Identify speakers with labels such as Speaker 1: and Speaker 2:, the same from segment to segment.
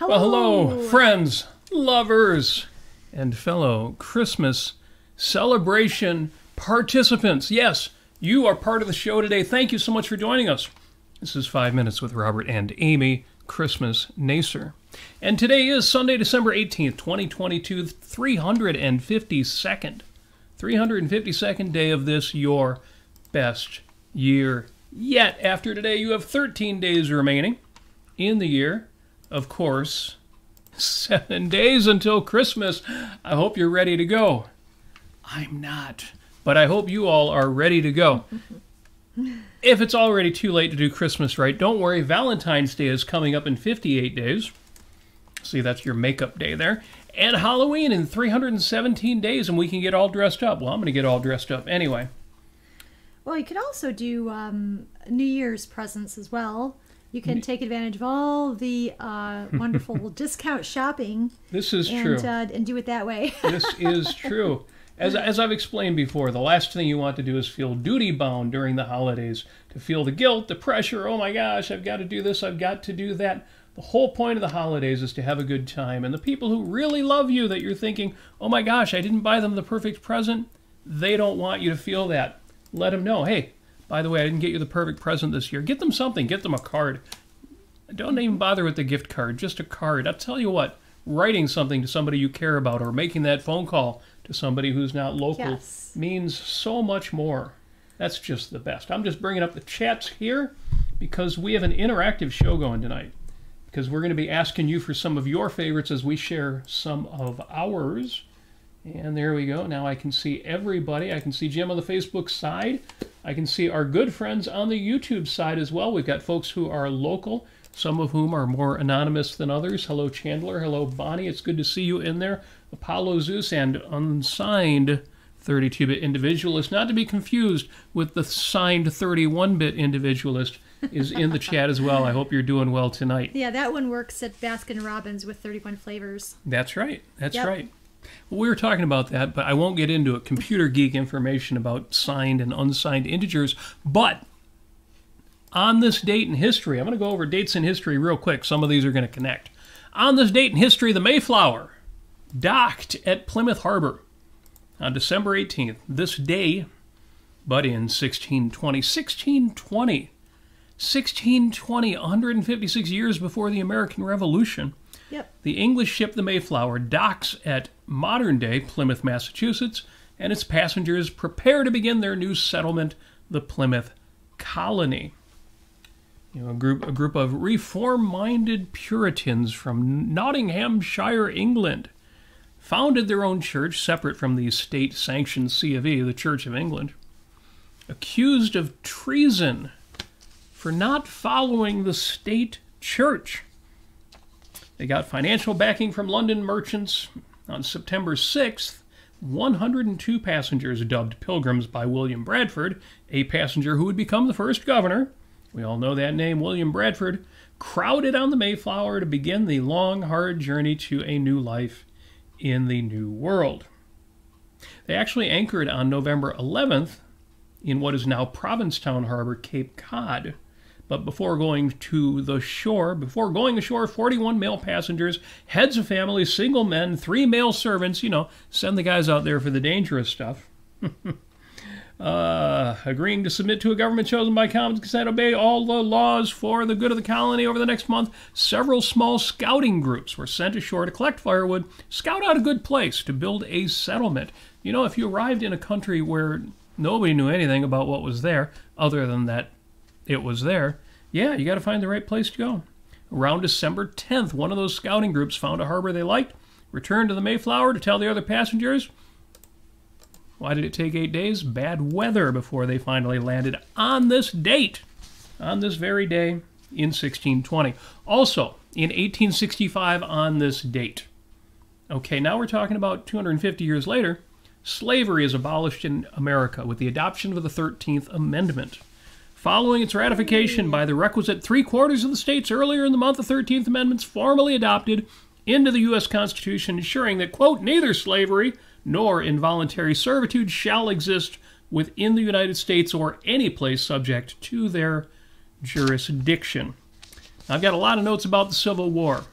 Speaker 1: Well, hello, friends, lovers, and fellow Christmas celebration participants. Yes, you are part of the show today. Thank you so much for joining us. This is 5 Minutes with Robert and Amy, Christmas Nasir. And today is Sunday, December 18th, 2022, 352nd day of this, your best year yet. After today, you have 13 days remaining in the year. Of course, 7 days until Christmas. I hope you're ready to go. I'm not, but I hope you all are ready to go. If it's already too late to do Christmas right, don't worry. Valentine's Day is coming up in 58 days. See, that's your makeup day there. And Halloween in 317 days, and we can get all dressed up. Well, I'm going to get all dressed up anyway.
Speaker 2: Well, you could also do New Year's presents as well. You can take advantage of all the wonderful discount shopping.
Speaker 1: This is true.
Speaker 2: And do it that way.
Speaker 1: This is true. As I've explained before, the last thing you want to do is feel duty-bound during the holidays, to feel the guilt, the pressure, oh my gosh, I've got to do this, I've got to do that. The whole point of the holidays is to have a good time. And the people who really love you, that you're thinking, oh my gosh, I didn't buy them the perfect present, they don't want you to feel that. Let them know, hey, by the way, I didn't get you the perfect present this year. Get them something. Get them a card. Don't even bother with the gift card, just a card. I'll tell you what, writing something to somebody you care about or making that phone call to somebody who's not local means so much more. That's just the best. I'm just bringing up the chats here because we have an interactive show going tonight. Because we're going to be asking you for some of your favorites as we share some of ours. And there we go. Now I can see everybody. I can see Jim on the Facebook side. I can see our good friends on the YouTube side as well. We've got folks who are local, some of whom are more anonymous than others. Hello, Chandler. Hello, Bonnie. It's good to see you in there. Apollo Zeus and unsigned 32-bit individualist, not to be confused with the signed 31-bit individualist, is in the chat as well. I hope you're doing well tonight.
Speaker 2: Yeah, that one works at Baskin-Robbins with 31 flavors.
Speaker 1: That's right. That's right. Well, we were talking about that, but I won't get into it. Computer geek information about signed and unsigned integers. But on this date in history, I'm going to go over dates in history real quick. Some of these are going to connect. On this date in history, the Mayflower docked at Plymouth Harbor on December 18th. This day, but in 1620, 156 years before the American Revolution.
Speaker 2: Yep.
Speaker 1: The English ship the Mayflower docks at modern-day Plymouth, Massachusetts, and its passengers prepare to begin their new settlement, the Plymouth Colony. You know, a group of reform-minded Puritans from Nottinghamshire, England, founded their own church separate from the state-sanctioned C of E, the Church of England, accused of treason for not following the state church. They got financial backing from London merchants. On September 6th, 102 passengers, dubbed Pilgrims by William Bradford, a passenger who would become the first governor, we all know that name, William Bradford, crowded on the Mayflower to begin the long, hard journey to a new life in the New World. They actually anchored on November 11th in what is now Provincetown Harbor, Cape Cod. But before going ashore, 41 male passengers, heads of families, single men, 3 male servants, you know, send the guys out there for the dangerous stuff. Agreeing to submit to a government chosen by common consent, obey all the laws for the good of the colony. Over the next month, several small scouting groups were sent ashore to collect firewood, scout out a good place to build a settlement. You know, if you arrived in a country where nobody knew anything about what was there, other than that it was there, yeah, you got to find the right place to go. Around December 10th, one of those scouting groups found a harbor they liked, returned to the Mayflower to tell the other passengers. Why did it take 8 days? Bad weather before they finally landed on this date, on this very day in 1620. Also, in 1865 on this date. Okay, now we're talking about 250 years later, slavery is abolished in America with the adoption of the 13th Amendment. Following its ratification by the requisite 3/4 of the states earlier in the month, the 13th Amendment's formally adopted into the U.S. Constitution, ensuring that, quote, neither slavery nor involuntary servitude shall exist within the United States or any place subject to their jurisdiction. I've got a lot of notes about the Civil War,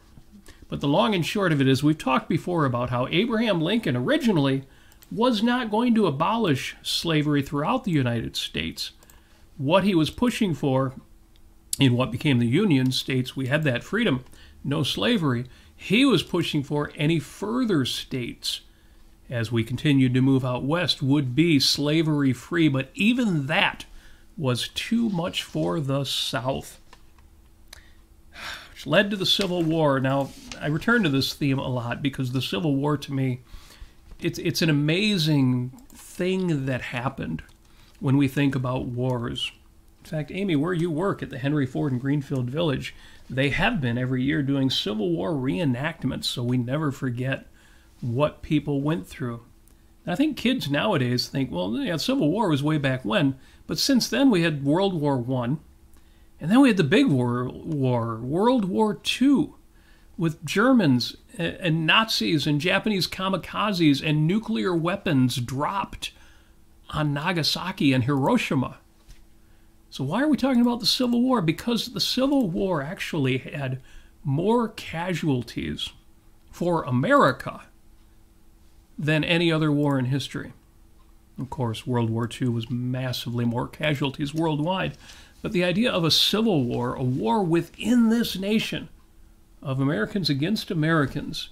Speaker 1: But the long and short of it is, we've talked before about how Abraham Lincoln originally was not going to abolish slavery throughout the United States. What he was pushing for in what became the Union states, we had that freedom, no slavery. He was pushing for any further states, as we continued to move out west, would be slavery-free. But even that was too much for the South, which led to the Civil War. Now, I return to this theme a lot because the Civil War, to me, it's an amazing thing that happened when we think about wars. In fact, Amy, where you work at the Henry Ford in Greenfield Village, they have been every year doing Civil War reenactments, so we never forget what people went through. And I think kids nowadays think, well, yeah, Civil War was way back when, but since then we had World War I, and then we had the big war, World War II, with Germans and Nazis and Japanese kamikazes and nuclear weapons dropped on Nagasaki and Hiroshima. So why are we talking about the Civil War? Because the Civil War actually had more casualties for America than any other war in history. Of course, World War II was massively more casualties worldwide. But the idea of a civil war, a war within this nation, of Americans against Americans,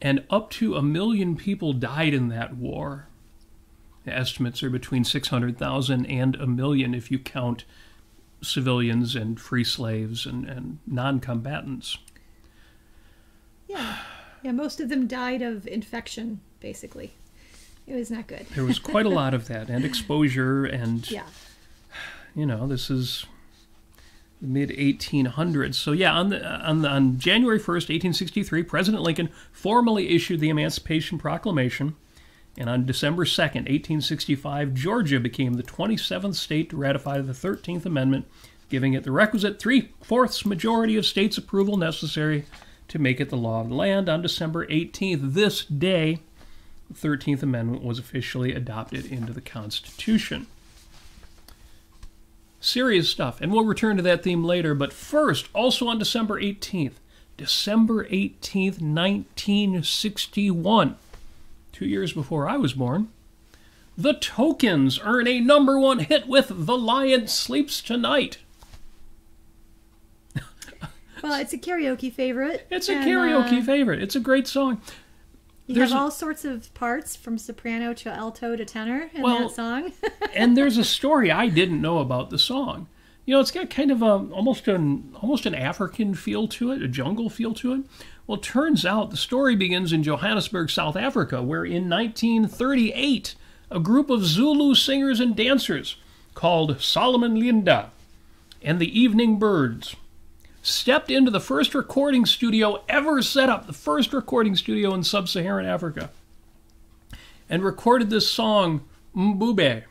Speaker 1: and up to 1 million people died in that war. The estimates are between 600,000 and 1 million if you count civilians and free slaves and non-combatants.
Speaker 2: Yeah, most of them died of infection, basically. It was not good.
Speaker 1: There was quite a lot of that, and exposure, and,
Speaker 2: yeah.
Speaker 1: You know, this is the mid-1800s. So yeah, on January 1st, 1863, President Lincoln formally issued the Emancipation Proclamation, and on December 2nd, 1865, Georgia became the 27th state to ratify the 13th Amendment, giving it the requisite 3/4 majority of states' approval necessary to make it the law of the land. On December 18th, this day, the 13th Amendment was officially adopted into the Constitution. Serious stuff, and we'll return to that theme later, but first, also on December 18th, 1961, 2 years before I was born, the Tokens earn a #1 hit with The Lion Sleeps Tonight.
Speaker 2: Well, it's a karaoke favorite.
Speaker 1: It's a karaoke favorite. It's a great song.
Speaker 2: There's all sorts of parts, from soprano to alto to tenor in that song.
Speaker 1: And there's a story I didn't know about the song. You know, it's got kind of almost an African feel to it, a jungle feel to it. Well, it turns out the story begins in Johannesburg, South Africa, where in 1938, a group of Zulu singers and dancers called Solomon Linda and the Evening Birds stepped into the first recording studio ever set up, the first recording studio in sub-Saharan Africa, and recorded this song, Mbube.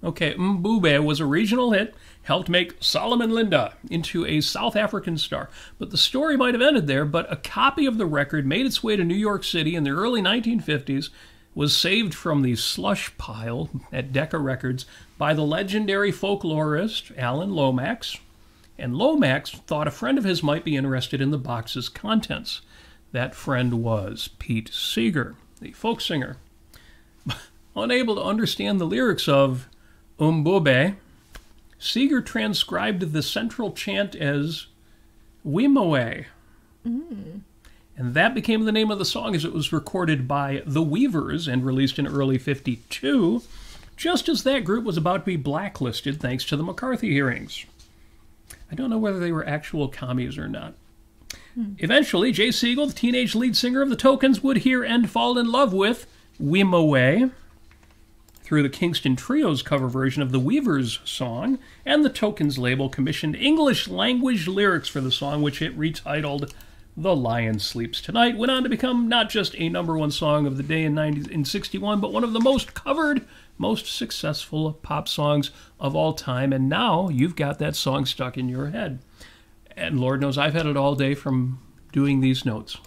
Speaker 1: Okay, Mbube was a regional hit, helped make Solomon Linda into a South African star. But the story might have ended there, but a copy of the record made its way to New York City in the early 1950s, was saved from the slush pile at Decca Records by the legendary folklorist Allan Lomax. And Lomax thought a friend of his might be interested in the box's contents. That friend was Pete Seeger, the folk singer. Unable to understand the lyrics of Mbube, Seeger transcribed the central chant as Wimawe. And that became the name of the song, as it was recorded by The Weavers and released in early '52, just as that group was about to be blacklisted thanks to the McCarthy hearings. I don't know whether they were actual commies or not. Eventually, Jay Siegel, the teenage lead singer of the Tokens, would hear and fall in love with Wimawe through the Kingston Trio's cover version of the Weavers' song, and the Tokens label commissioned English-language lyrics for the song, which it retitled The Lion Sleeps Tonight. Went on to become not just a #1 song of the day in '61, but one of the most covered, most successful pop songs of all time. And now you've got that song stuck in your head. And Lord knows I've had it all day from doing these notes.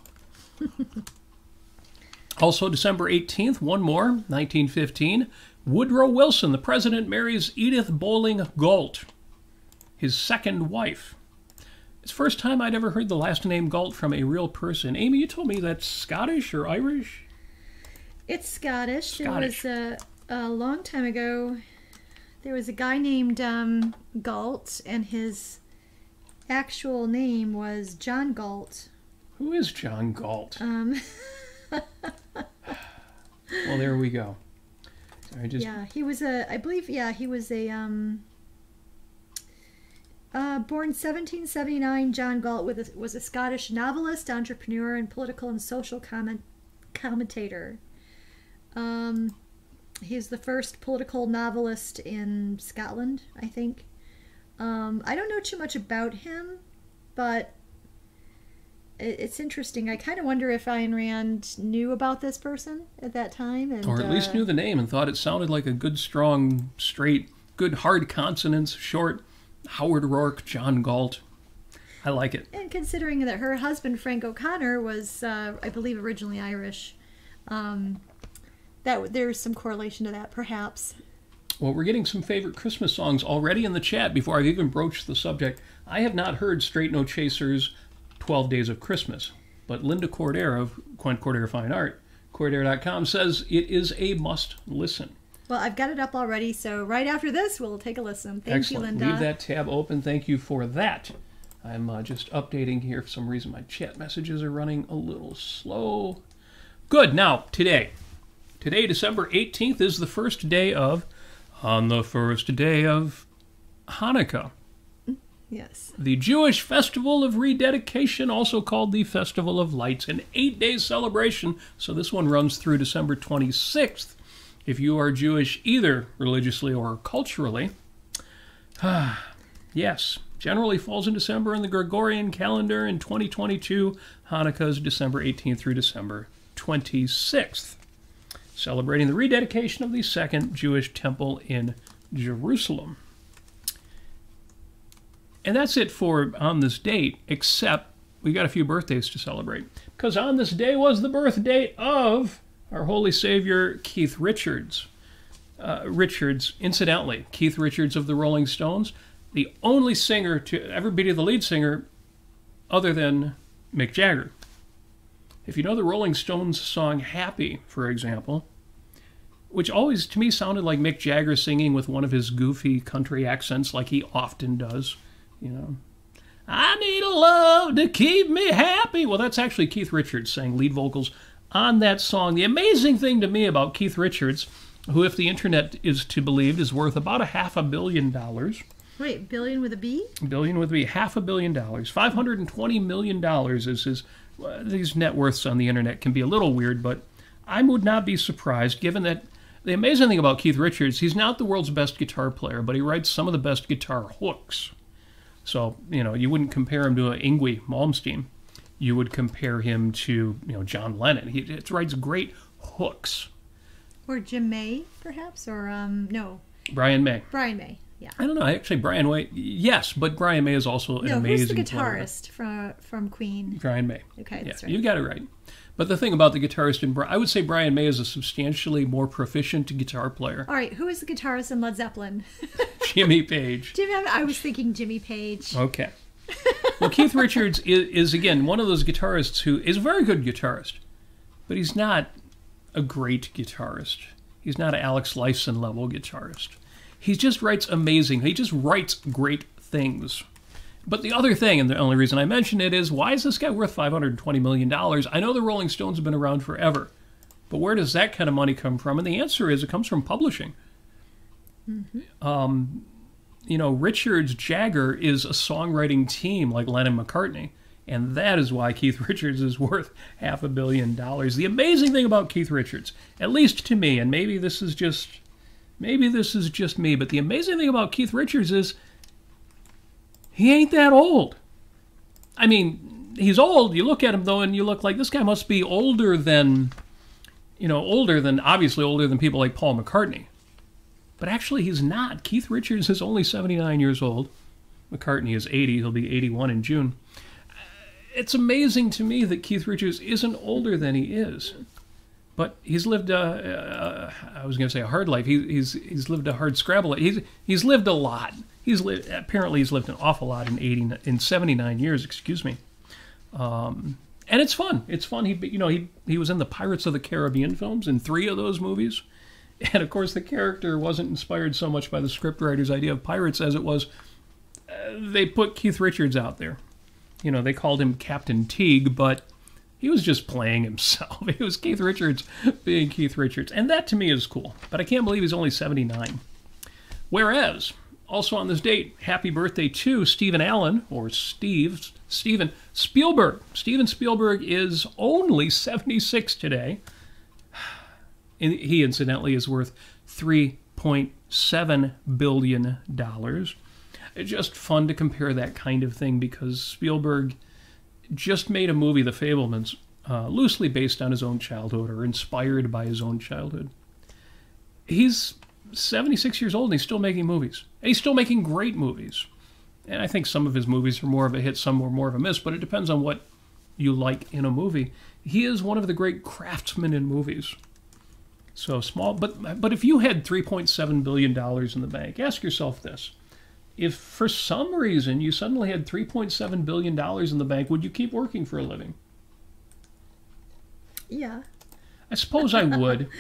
Speaker 1: Also, December 18th, one more, 1915, Woodrow Wilson, the president, marries Edith Bolling Galt, his second wife. It's the first time I'd ever heard the last name Galt from a real person. Amy, you told me that's Scottish or Irish?
Speaker 2: It's Scottish.
Speaker 1: Scottish.
Speaker 2: It was a long time ago. There was a guy named Galt, and his actual name was John Galt.
Speaker 1: Who is John Galt? Well, there we go. Sorry,
Speaker 2: Yeah, he was I believe, he was a, born 1779, John Galt was a Scottish novelist, entrepreneur, and political and social commentator. He's the first political novelist in Scotland, I think. I don't know too much about him, but it's interesting. I kind of wonder if Ayn Rand knew about this person at that time. And,
Speaker 1: or at least knew the name and thought it sounded like a good, strong, straight, good hard consonants, short, Howard Rourke, John Galt. I like it.
Speaker 2: And considering that her husband, Frank O'Connor, was, I believe, originally Irish, that there's some correlation to that, perhaps.
Speaker 1: Well, we're getting some favorite Christmas songs already in the chat before I've even broached the subject. I have not heard Straight No Chasers' 12 Days of Christmas, but Linda Cordair of Quint Cordair Fine Art, Cordair.com, says it is a must listen.
Speaker 2: Well, I've got it up already, so right after this, we'll take a listen. Thank you, Linda.
Speaker 1: Leave that tab open. Thank you for that. I'm just updating here. For some reason, my chat messages are running a little slow. Good. Now, today, December 18th, is the first day of, on the first day of Hanukkah.
Speaker 2: Yes.
Speaker 1: The Jewish Festival of Rededication, also called the Festival of Lights, an 8-day celebration. So this one runs through December 26th. If you are Jewish, either religiously or culturally, yes, generally falls in December in the Gregorian calendar. In 2022, Hanukkah is December 18th through December 26th, celebrating the rededication of the second Jewish temple in Jerusalem. And that's it for on this date, except we got a few birthdays to celebrate. Because on this day was the birth date of our Holy Savior, Keith Richards. Incidentally, Keith Richards of the Rolling Stones, the only singer to ever be the lead singer other than Mick Jagger. If you know the Rolling Stones song Happy, for example, which always to me sounded like Mick Jagger singing with one of his goofy country accents like he often does, you know. I need a love to keep me happy. Well, that's actually Keith Richards saying lead vocals on that song. The amazing thing to me about Keith Richards, who, if the internet is to believe, is worth about $500 million.
Speaker 2: Wait, billion with a B?
Speaker 1: Billion with a B, $500 million. $520 million is his. These net worths on the internet can be a little weird, but I would not be surprised, given that the amazing thing about Keith Richards, he's not the world's best guitar player, but he writes some of the best guitar hooks. So, you know, you wouldn't compare him to Yngwie Malmsteen. You would compare him to, you know, John Lennon. He writes great hooks.
Speaker 2: Or Jim May, perhaps? Or, no.
Speaker 1: Brian May.
Speaker 2: Brian May, yeah.
Speaker 1: I don't know. Actually, Brian May, yes, but Brian May is also an amazing
Speaker 2: who's the
Speaker 1: player.
Speaker 2: guitarist from Queen?
Speaker 1: Brian May.
Speaker 2: Okay, that's right.
Speaker 1: You got it right. But the thing about the guitarist, I would say Brian May is a substantially more proficient guitar player.
Speaker 2: All right, who is the guitarist in Led Zeppelin?
Speaker 1: Jimmy Page.
Speaker 2: I was thinking Jimmy Page.
Speaker 1: Okay. Well, Keith Richards is, again, one of those guitarists who is a very good guitarist, but he's not a great guitarist. He's not an Alex Lifeson level guitarist. He just writes amazing. He just writes great things. But the other thing, and the only reason I mention it, is why is this guy worth $520 million? I know the Rolling Stones have been around forever, but where does that kind of money come from? And the answer is it comes from publishing. Mm-hmm. You know, Richards Jagger is a songwriting team like Lennon McCartney, and that is why Keith Richards is worth $500 million. The amazing thing about Keith Richards, at least to me, and maybe this is just me, but the amazing thing about Keith Richards is he ain't that old. I mean, he's old. You look at him, though, and you look like this guy must be older than obviously older than people like Paul McCartney. But actually, he's not. Keith Richards is only 79 years old. McCartney is 80. He'll be 81 in June. It's amazing to me that Keith Richards isn't older than he is. But he's lived I was going to say a hard life. He's lived a hard scrabble. He's lived a lot. apparently he's lived an awful lot in 79 years, excuse me. And it's fun. It's fun. He was in the Pirates of the Caribbean films in 3 of those movies. And of course, the character wasn't inspired so much by the scriptwriter's idea of pirates as it was they put Keith Richards out there. They called him Captain Teague, but he was just playing himself. It was Keith Richards being Keith Richards. And that to me is cool. But I can't believe he's only 79. Whereas, also on this date, happy birthday to Stephen Allan, or Steven Spielberg. Steven Spielberg is only 76 today. He, incidentally, is worth $3.7 billion. It's just fun to compare that kind of thing because Spielberg just made a movie, The Fabelmans, loosely based on his own childhood or inspired by his own childhood. He's 76 years old and he's still making movies. And he's still making great movies. And I think some of his movies are more of a hit, some are more of a miss, but it depends on what you like in a movie. He is one of the great craftsmen in movies. So small, but if you had $3.7 billion in the bank, ask yourself this. If for some reason you suddenly had $3.7 billion in the bank, would you keep working for a living?
Speaker 2: Yeah.
Speaker 1: I suppose I would.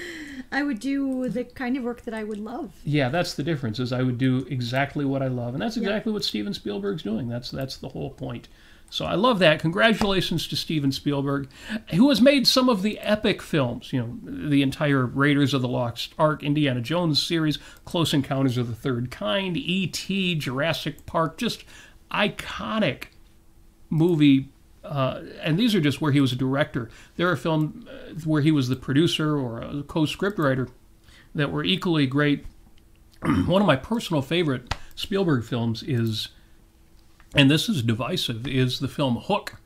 Speaker 2: I would do the kind of work that I would love.
Speaker 1: Yeah, that's the difference, is I would do exactly what I love. And that's exactly what Steven Spielberg's doing. That's the whole point. So I love that. Congratulations to Steven Spielberg, who has made some of the epic films, the entire Raiders of the Lost Ark, Indiana Jones series, Close Encounters of the Third Kind, E.T., Jurassic Park, just iconic movie. And these are just where he was a director. There are films where he was the producer or a co-scriptwriter that were equally great. One of my personal favorite Spielberg films is, and this is divisive, is the film Hook,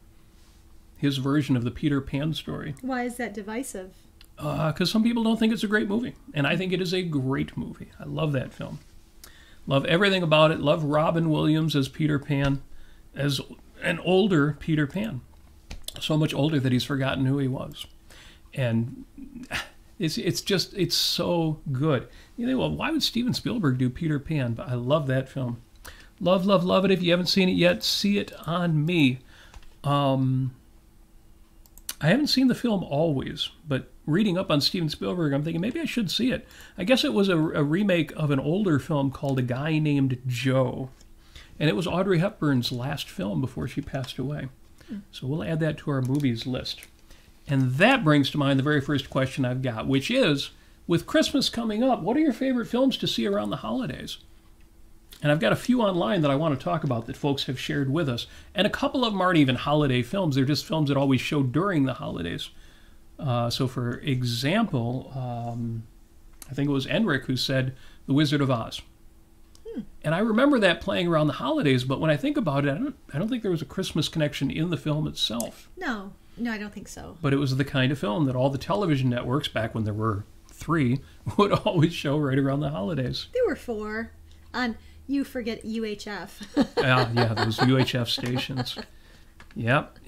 Speaker 1: his version of the Peter Pan story.
Speaker 2: Why is that divisive?
Speaker 1: Because some people don't think it's a great movie, and I think it is a great movie. I love that film. Love everything about it. Love Robin Williams as Peter Pan, as an older Peter Pan. So much older that he's forgotten who he was. And it's so good. You think, well, why would Steven Spielberg do Peter Pan? But I love that film. Love, love, love it. If you haven't seen it yet, see it on me. I haven't seen the film Always, but reading up on Steven Spielberg, I'm thinking maybe I should see it. I guess it was a remake of an older film called A Guy Named Joe. And it was Audrey Hepburn's last film before she passed away. So we'll add that to our movies list. And that brings to mind the very first question I've got, which is, with Christmas coming up, what are your favorite films to see around the holidays? And I've got a few online that I want to talk about that folks have shared with us. And a couple of them aren't even holiday films. They're just films that always show during the holidays. So for example, I think it was Enric who said The Wizard of Oz. And I remember that playing around the holidays, but when I think about it, I don't think there was a Christmas connection in the film itself.
Speaker 2: No, I don't think so.
Speaker 1: But it was the kind of film that all the television networks, back when there were 3, would always show right around the holidays.
Speaker 2: There were 4 on... You forget UHF.
Speaker 1: Yeah, those UHF stations. Yep.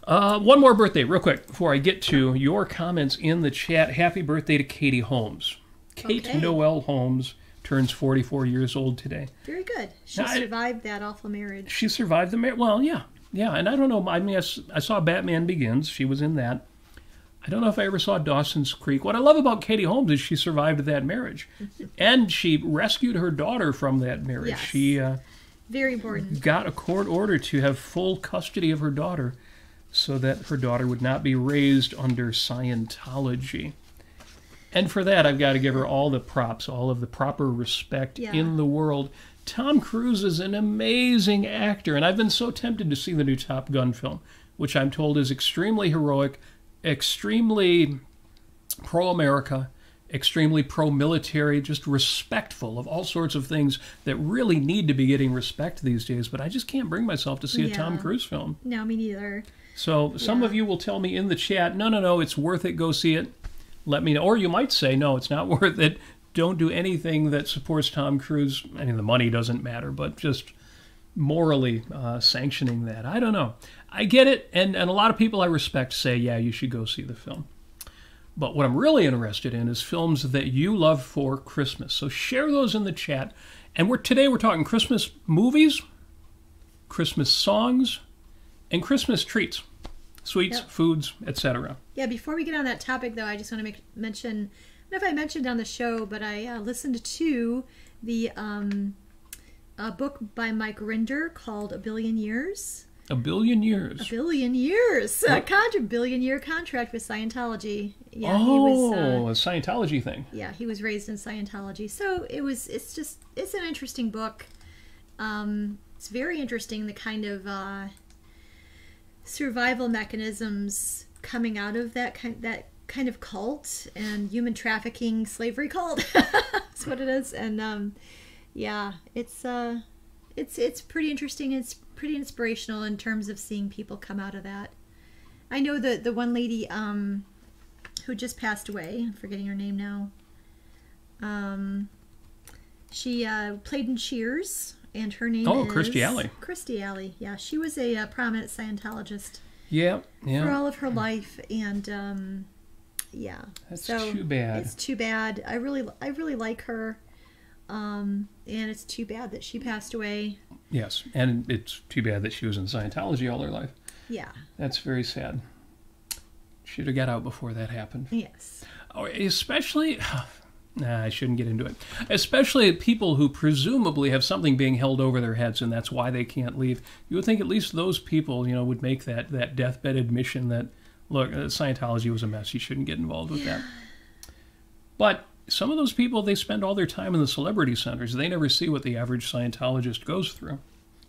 Speaker 1: One more birthday, real quick, before I get to your comments in the chat. Happy birthday to Katie Holmes. Kate Noelle Holmes turns 44 years old today.
Speaker 2: Very good. She survived that awful marriage.
Speaker 1: She survived the marriage. Well, yeah. And I don't know. I mean, I saw Batman Begins. She was in that. I don't know if I ever saw Dawson's Creek. What I love about Katie Holmes is she survived that marriage. And she rescued her daughter from that marriage.
Speaker 2: Yes.
Speaker 1: She
Speaker 2: very important.
Speaker 1: Got a court order to have full custody of her daughter so that her daughter would not be raised under Scientology. And for that, I've got to give her all the props, all of the proper respect in the world. Tom Cruise is an amazing actor, and I've been so tempted to see the new Top Gun film, which I'm told is extremely heroic, extremely pro-America, extremely pro-military, just respectful of all sorts of things that really need to be getting respect these days. But I just can't bring myself to see a Tom Cruise film.
Speaker 2: No, me neither.
Speaker 1: So some of you will tell me in the chat, no, it's worth it, go see it. Let me know. Or you might say, no, it's not worth it. Don't do anything that supports Tom Cruise. I mean, the money doesn't matter, but just morally sanctioning that. I don't know. I get it, and a lot of people I respect say, yeah, you should go see the film. But what I'm really interested in is films that you love for Christmas. So share those in the chat. And today we're talking Christmas movies, Christmas songs, and Christmas treats. Sweets, foods, etc.
Speaker 2: Yeah, before we get on that topic, though, I just want to mention, I don't know if I mentioned on the show, but I listened to the book by Mike Rinder called A Billion Years.
Speaker 1: A Billion Years?
Speaker 2: A Billion Years. A billion-year contract with Scientology. Yeah,
Speaker 1: a Scientology thing.
Speaker 2: Yeah, he was raised in Scientology. So it's an interesting book. It's very interesting, the kind of survival mechanisms coming out of that kind of cult and human trafficking slavery cult. That's what it is. And yeah, it's pretty interesting. It's pretty inspirational in terms of seeing people come out of that. I know the one lady who just passed away, I'm forgetting her name now. She played in Cheers. And her name is...
Speaker 1: Kirstie Alley.
Speaker 2: Kirstie Alley, yeah. She was a prominent Scientologist.
Speaker 1: Yeah.
Speaker 2: For all of her life, and yeah.
Speaker 1: That's too bad.
Speaker 2: It's too bad. I really like her, and it's too bad that she passed away.
Speaker 1: Yes, and it's too bad that she was in Scientology all her life.
Speaker 2: Yeah.
Speaker 1: That's very sad. Should have got out before that happened.
Speaker 2: Yes.
Speaker 1: Oh, especially... Nah, I shouldn't get into it. Especially people who presumably have something being held over their heads, and that's why they can't leave. You would think at least those people, would make that deathbed admission that, look, Scientology was a mess. You shouldn't get involved with that. But some of those people, they spend all their time in the celebrity centers. They never see what the average Scientologist goes through.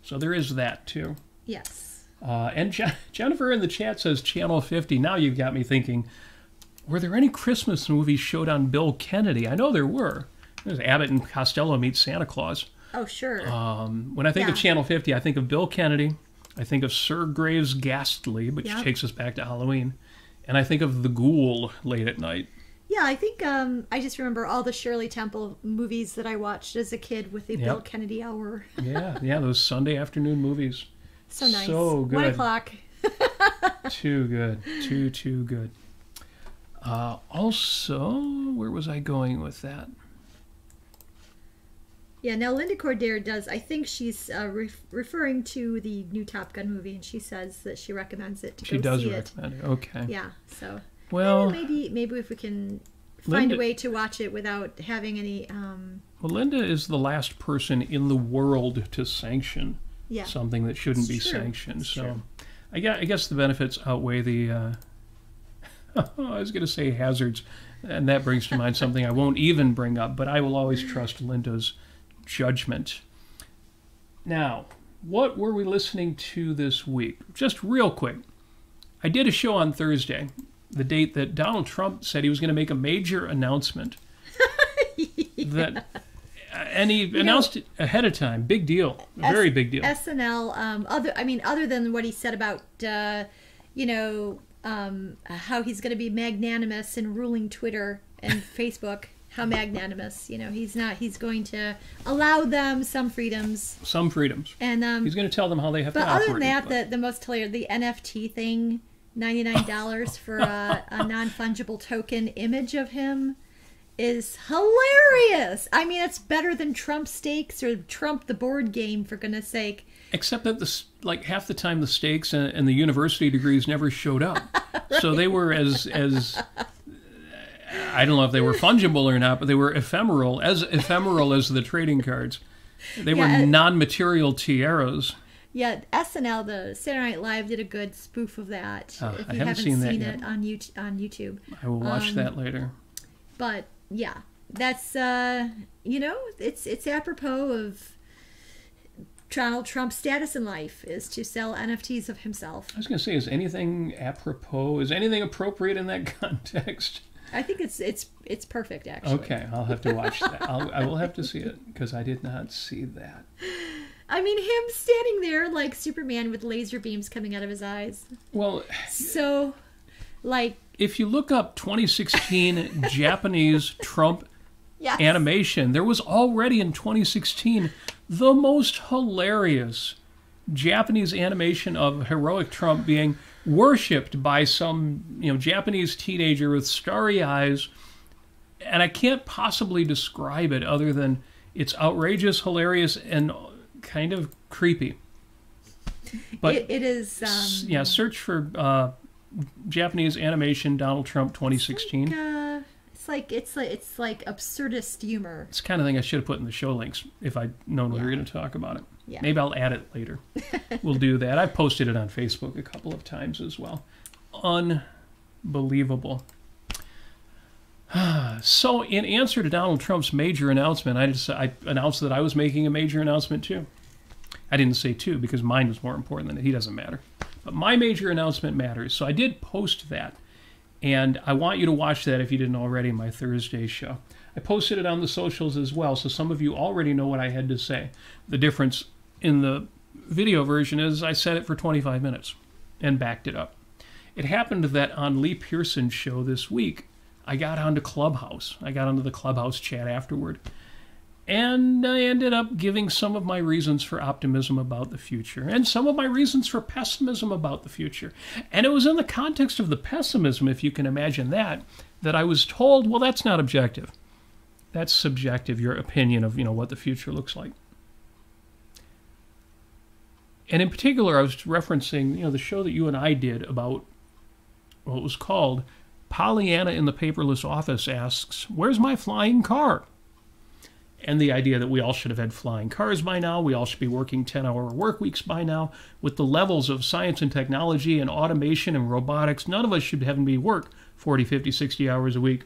Speaker 1: So there is that, too.
Speaker 2: Yes.
Speaker 1: And Jennifer in the chat says Channel 50. Now you've got me thinking... Were there any Christmas movies showed on Bill Kennedy? I know there were. There's Abbott and Costello Meet Santa Claus.
Speaker 2: Oh, sure.
Speaker 1: When I think of Channel 50, I think of Bill Kennedy. I think of Sir Graves Ghastly, which takes us back to Halloween. And I think of The Ghoul Late at Night.
Speaker 2: Yeah, I think I just remember all the Shirley Temple movies that I watched as a kid with the Bill Kennedy Hour.
Speaker 1: yeah, those Sunday afternoon movies.
Speaker 2: So nice.
Speaker 1: So good.
Speaker 2: 1 o'clock.
Speaker 1: Too good. Too good. Also, where was I going with that?
Speaker 2: Yeah, now Linda Cordero does, I think she's referring to the new Top Gun movie, and she says that she recommends it to go see it.
Speaker 1: She does recommend it, okay.
Speaker 2: Yeah, so
Speaker 1: well,
Speaker 2: maybe if we can find a way to watch it without having any...
Speaker 1: Well, Linda is the last person in the world to sanction something that shouldn't be sanctioned, so I guess the benefits outweigh the... I was going to say hazards, and that brings to mind something I won't even bring up, but I will always trust Linda's judgment. Now, what were we listening to this week? Just real quick. I did a show on Thursday, the date that Donald Trump said he was going to make a major announcement. And he announced it ahead of time. Big deal. A very big deal.
Speaker 2: SNL, other than what he said about, how he's going to be magnanimous in ruling Twitter and Facebook. How magnanimous, he's going to allow them some freedoms. And he's
Speaker 1: going to tell them how they have to operate.
Speaker 2: But other than that, the most hilarious, the NFT thing, $99 for a non-fungible token image of him is hilarious. I mean, it's better than Trump Steaks or Trump the board game, for goodness sake.
Speaker 1: Except that half the time the stakes and the university degrees never showed up. Right. So they were as I don't know if they were fungible or not, but they were ephemeral as the trading cards. They were non-material tiaras.
Speaker 2: Yeah, SNL, the Saturday Night Live, did a good spoof of that. If you haven't seen it on YouTube.
Speaker 1: I will watch that later.
Speaker 2: But yeah, that's it's apropos of Donald Trump's status in life is to sell NFTs of himself.
Speaker 1: I was going to say, is anything apropos? Is anything appropriate in that context?
Speaker 2: I think it's perfect, actually.
Speaker 1: Okay, I'll have to watch that. I will have to see it because I did not see that.
Speaker 2: I mean, him standing there like Superman with laser beams coming out of his eyes.
Speaker 1: Well,
Speaker 2: so like
Speaker 1: if you look up 2016 Japanese Trump animation, there was already in 2016 the most hilarious Japanese animation of heroic Trump being worshipped by some, Japanese teenager with starry eyes, and I can't possibly describe it other than it's outrageous, hilarious, and kind of creepy. But
Speaker 2: it is.
Speaker 1: Search for Japanese animation Donald Trump 2016.
Speaker 2: It's like absurdist humor.
Speaker 1: It's the kind of thing I should have put in the show links if I'd known we were going to talk about it.
Speaker 2: Yeah.
Speaker 1: Maybe I'll add it later. We'll do that. I've posted it on Facebook a couple of times as well. Unbelievable. So, in answer to Donald Trump's major announcement, I announced that I was making a major announcement too. I didn't say two because mine was more important than it. He doesn't matter. But my major announcement matters. So I did post that. And I want you to watch that if you didn't already, my Thursday show. I posted it on the socials as well, so some of you already know what I had to say. The difference in the video version is I said it for 25 minutes and backed it up. It happened that on Lee Pearson's show this week, I got onto Clubhouse. I got onto the Clubhouse chat afterward. And I ended up giving some of my reasons for optimism about the future and some of my reasons for pessimism about the future. And it was in the context of the pessimism, if you can imagine that I was told, well, that's not objective. That's subjective, your opinion of, what the future looks like. And in particular, I was referencing, the show that you and I did about what was called Pollyanna in the Paperless Office Asks, Where's My Flying Car? And the idea that we all should have had flying cars by now, we all should be working 10-hour work weeks by now. With the levels of science and technology and automation and robotics, none of us should have to be work 40, 50, 60 hours a week.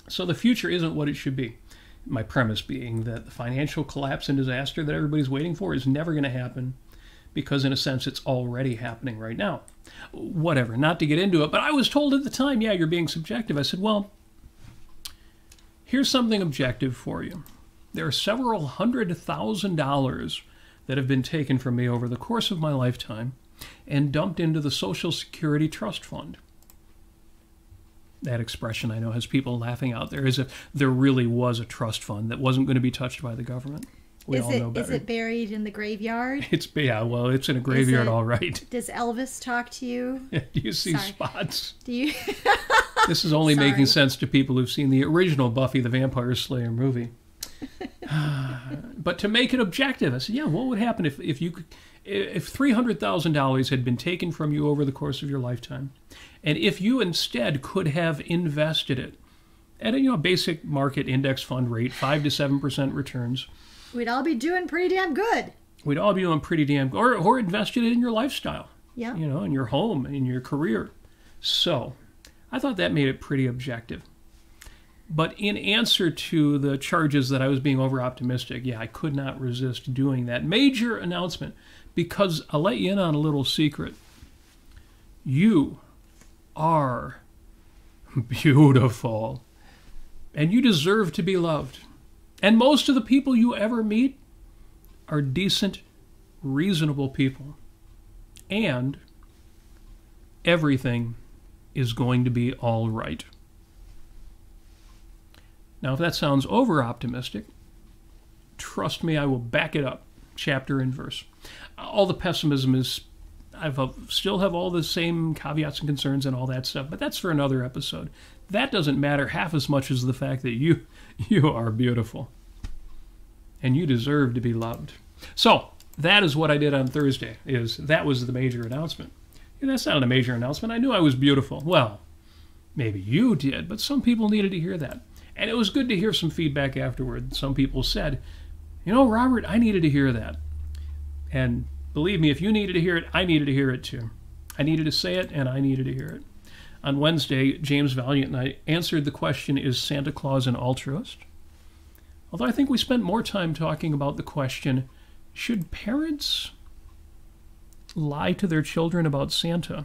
Speaker 1: So the future isn't what it should be. My premise being that the financial collapse and disaster that everybody's waiting for is never going to happen because, in a sense, it's already happening right now. Whatever, not to get into it, but I was told at the time, yeah, you're being subjective. I said, well, here's something objective for you. There are several $100,000 that have been taken from me over the course of my lifetime and dumped into the Social Security Trust Fund. That expression, I know, has people laughing out there as if there really was a trust fund that wasn't going to be touched by the government. We all know better.
Speaker 2: Is it buried in the graveyard?
Speaker 1: It's in a graveyard, all right.
Speaker 2: Does Elvis talk to you?
Speaker 1: Do you see spots?
Speaker 2: Do you?
Speaker 1: This is only making sense to people who've seen the original Buffy the Vampire Slayer movie. But to make it objective, I said, yeah, what would happen if $300,000 had been taken from you over the course of your lifetime, and if you instead could have invested it at a basic market index fund rate, 5 to 7% returns,
Speaker 2: we'd all be doing pretty damn good.
Speaker 1: We'd all be doing pretty damn good, or invested it in your lifestyle,
Speaker 2: yeah,
Speaker 1: in your home, in your career. So I thought that made it pretty objective. But in answer to the charges that I was being over-optimistic, yeah, I could not resist doing that major announcement because I'll let you in on a little secret. You are beautiful, and you deserve to be loved. And most of the people you ever meet are decent, reasonable people. And everything is going to be all right. Now, if that sounds over-optimistic, trust me, I will back it up, chapter and verse. All the pessimism is, still have all the same caveats and concerns and all that stuff, but that's for another episode. That doesn't matter half as much as the fact that you are beautiful. And you deserve to be loved. So, that is what I did on Thursday, that was the major announcement. And that's not a major announcement. I knew I was beautiful. Well, maybe you did, but some people needed to hear that. And it was good to hear some feedback afterward. Some people said, Robert, I needed to hear that. And believe me, if you needed to hear it, I needed to hear it too. I needed to say it, and I needed to hear it. On Wednesday, James Valiant and I answered the question, is Santa Claus an altruist? Although I think we spent more time talking about the question, should parents lie to their children about Santa?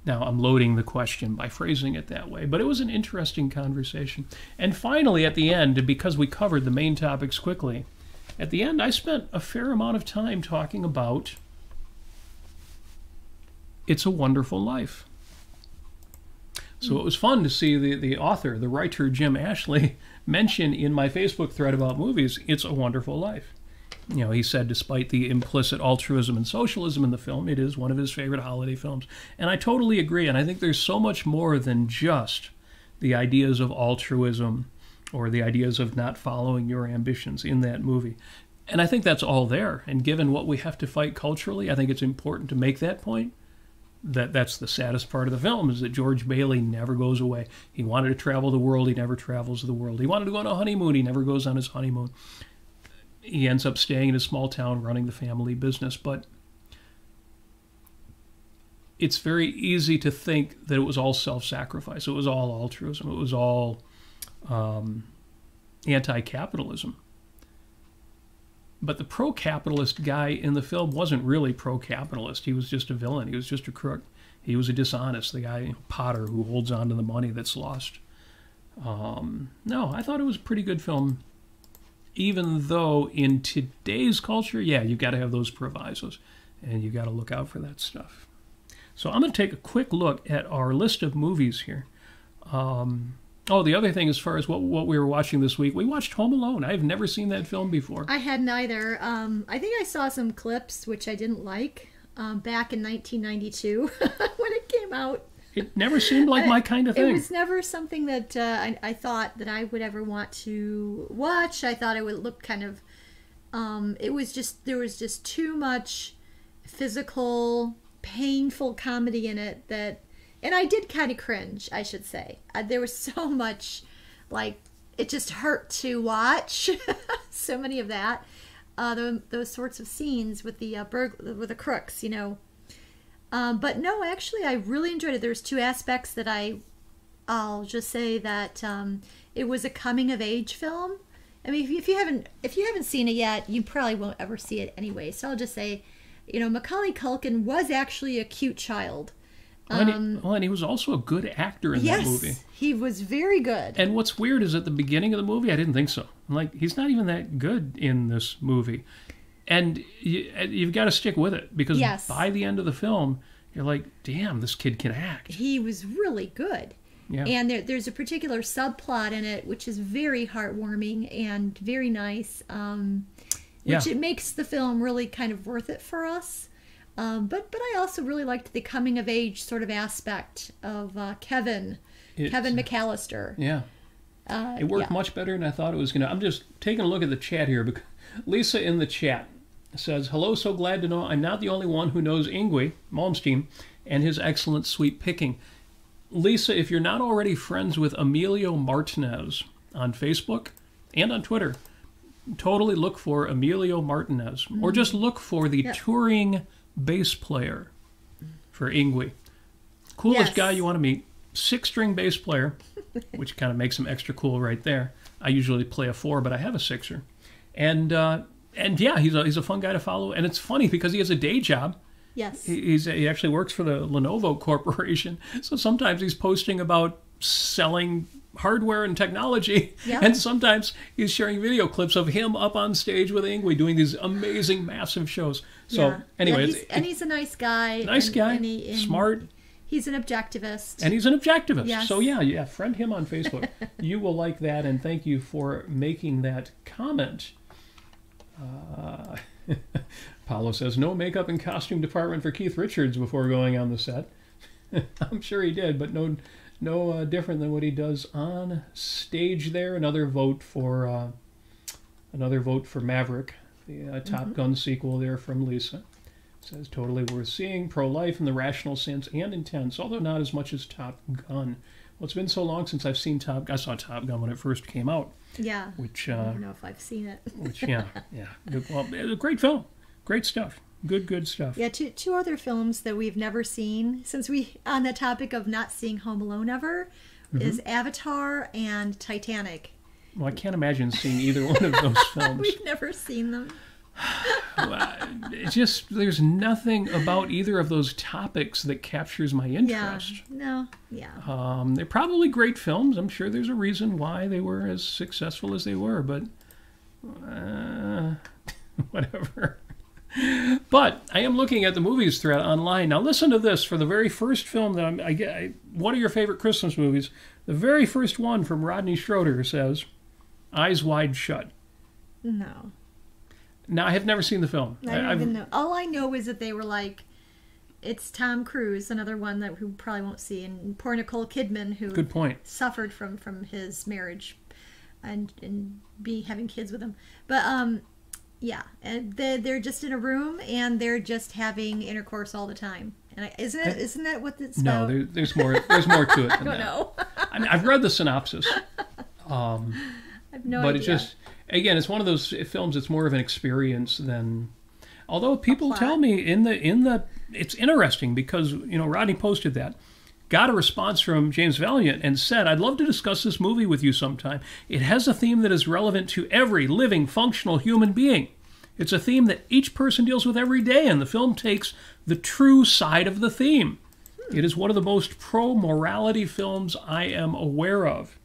Speaker 1: Now, I'm loading the question by phrasing it that way, but it was an interesting conversation. And finally, at the end, because we covered the main topics quickly, at the end, I spent a fair amount of time talking about It's a Wonderful Life. So it was fun to see the author, the writer, Jim Ashley, mention in my Facebook thread about movies, It's a Wonderful Life. You know, he said despite the implicit altruism and socialism in the film, it is one of his favorite holiday films. And I totally agree. And I think there's so much more than just the ideas of altruism or the ideas of not following your ambitions in that movie. And I think that's all there. And given what we have to fight culturally, I think it's important to make that point. That's the saddest part of the film, is that George Bailey never goes away. He wanted to travel the world. He never travels the world. He wanted to go on a honeymoon. He never goes on his honeymoon. He ends up staying in a small town running the family business. But it's very easy to think that it was all self-sacrifice. It was all altruism. It was all anti-capitalism. But the pro-capitalist guy in the film wasn't really pro-capitalist. He was just a villain. He was just a crook. He was a dishonest, the guy, Potter, who holds on to the money that's lost. No, I thought it was a pretty good film, even though in today's culture, yeah, you got to have those provisos, and you got to look out for that stuff. So I'm going to take a quick look at our list of movies here. Oh, the other thing, as far as what we were watching this week, we watched Home Alone. I've never seen that film before.
Speaker 2: I hadn't either. I think I saw some clips, which I didn't like, back in 1992 when it came out.
Speaker 1: It never seemed like my kind of thing.
Speaker 2: It was never something that I thought that I would ever want to watch. I thought it would look kind of... there was just too much physical, painful comedy in it that... And I did kind of cringe, I should say. There was so much, like, it just hurt to watch. So many of that. Those sorts of scenes with the crooks, you know. But no, actually, I really enjoyed it. There's two aspects that I'll just say that it was a coming-of-age film. I mean, if you haven't seen it yet, you probably won't ever see it anyway. So I'll just say, you know, Macaulay Culkin was actually a cute child.
Speaker 1: And he was also a good actor in that movie.
Speaker 2: Yes, he was very good.
Speaker 1: And what's weird is at the beginning of the movie, I didn't think so. I'm like, he's not even that good in this movie. And you've got to stick with it, because by the end of the film, you're like, damn, this kid can act.
Speaker 2: He was really good.
Speaker 1: Yeah.
Speaker 2: And there's a particular subplot in it, which is very heartwarming and very nice, which it makes the film really kind of worth it for us. But I also really liked the coming of age sort of aspect of Kevin McAllister.
Speaker 1: Yeah. It worked much better than I thought it was going to. I'm just taking a look at the chat here. Because Lisa in the chat says, hello, so glad to know I'm not the only one who knows Yngwie Malmsteen and his excellent sweep picking. Lisa, if you're not already friends with Emilio Martinez on Facebook and on Twitter, totally look for Emilio Martinez. Or just look for the touring bass player for Yngwie. Coolest guy you want to meet. 6-string bass player, which kind of makes him extra cool right there. I usually play a 4, but I have a 6er. And yeah, he's a fun guy to follow. And it's funny because he has a day job.
Speaker 2: Yes.
Speaker 1: He actually works for the Lenovo Corporation. So sometimes he's posting about selling hardware and technology, and sometimes he's sharing video clips of him up on stage with Yngwie doing these amazing, massive shows. So anyway,
Speaker 2: he's a nice guy.
Speaker 1: Smart.
Speaker 2: He's an objectivist.
Speaker 1: And he's an objectivist.
Speaker 2: Yes.
Speaker 1: So yeah, friend him on Facebook. You will like that, and thank you for making that comment. Paulo says, no makeup and costume department for Keith Richards before going on the set. I'm sure he did, but no different than what he does on stage there. Another vote for Maverick, the Top Gun sequel there from Lisa. Says totally worth seeing, pro-life in the rational sense and intense, although not as much as Top Gun. Well, it's been so long since I've seen Top Gun. I saw Top Gun when it first came out. Yeah. Which
Speaker 2: I don't know if I've seen it.
Speaker 1: Which yeah. Well, a great film, great stuff. Good stuff.
Speaker 2: Yeah, two other films that we've never seen, since we on the topic of not seeing Home Alone ever, is Avatar and Titanic.
Speaker 1: Well, I can't imagine seeing either one of those films.
Speaker 2: We've never seen them.
Speaker 1: It's just, there's nothing about either of those topics that captures my interest. They're probably great films. I'm sure there's a reason why they were as successful as they were, but whatever. But I am looking at the movies thread online. Now listen to this. For the very first film that I get, what are your favorite Christmas movies? The very first one from Rodney Schroeder says, Eyes Wide Shut.
Speaker 2: No.
Speaker 1: No, I have never seen the film.
Speaker 2: I don't even know. All I know is that they were like, it's Tom Cruise, another one that who probably won't see, and poor Nicole Kidman, who
Speaker 1: Good point.
Speaker 2: suffered from his marriage and having kids with him. But yeah, and they're just in a room and they're just having intercourse all the time. And isn't that what it's about?
Speaker 1: No, there's more. There's more to it.
Speaker 2: I don't know.
Speaker 1: I mean, I've read the synopsis.
Speaker 2: I have no
Speaker 1: but
Speaker 2: idea.
Speaker 1: it's just, again, it's one of those films. It's more of an experience than. Although people tell me it's interesting because Rodney posted that, got a response from James Valiant and said, "I'd love to discuss this movie with you sometime. It has a theme that is relevant to every living, functional human being. It's a theme that each person deals with every day, and the film takes the true side of the theme. It is one of the most pro-morality films I am aware of."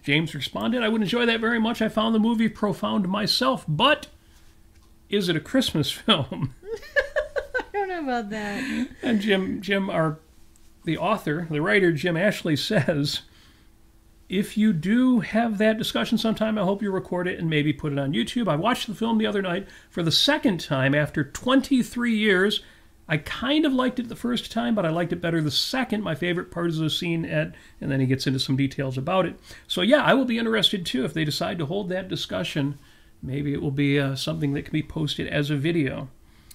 Speaker 1: James responded, "I would enjoy that very much. I found the movie profound myself, but is it a Christmas film?"
Speaker 2: I don't know about that.
Speaker 1: And Jim, the author, the writer, Jim Ashley, says, "If you do have that discussion sometime, I hope you record it and maybe put it on YouTube. I watched the film the other night for the second time after 23 years. I kind of liked it the first time, but I liked it better the second. My favorite part is the scene at," and then he gets into some details about it. So yeah, I will be interested too if they decide to hold that discussion. Maybe it will be something that can be posted as a video.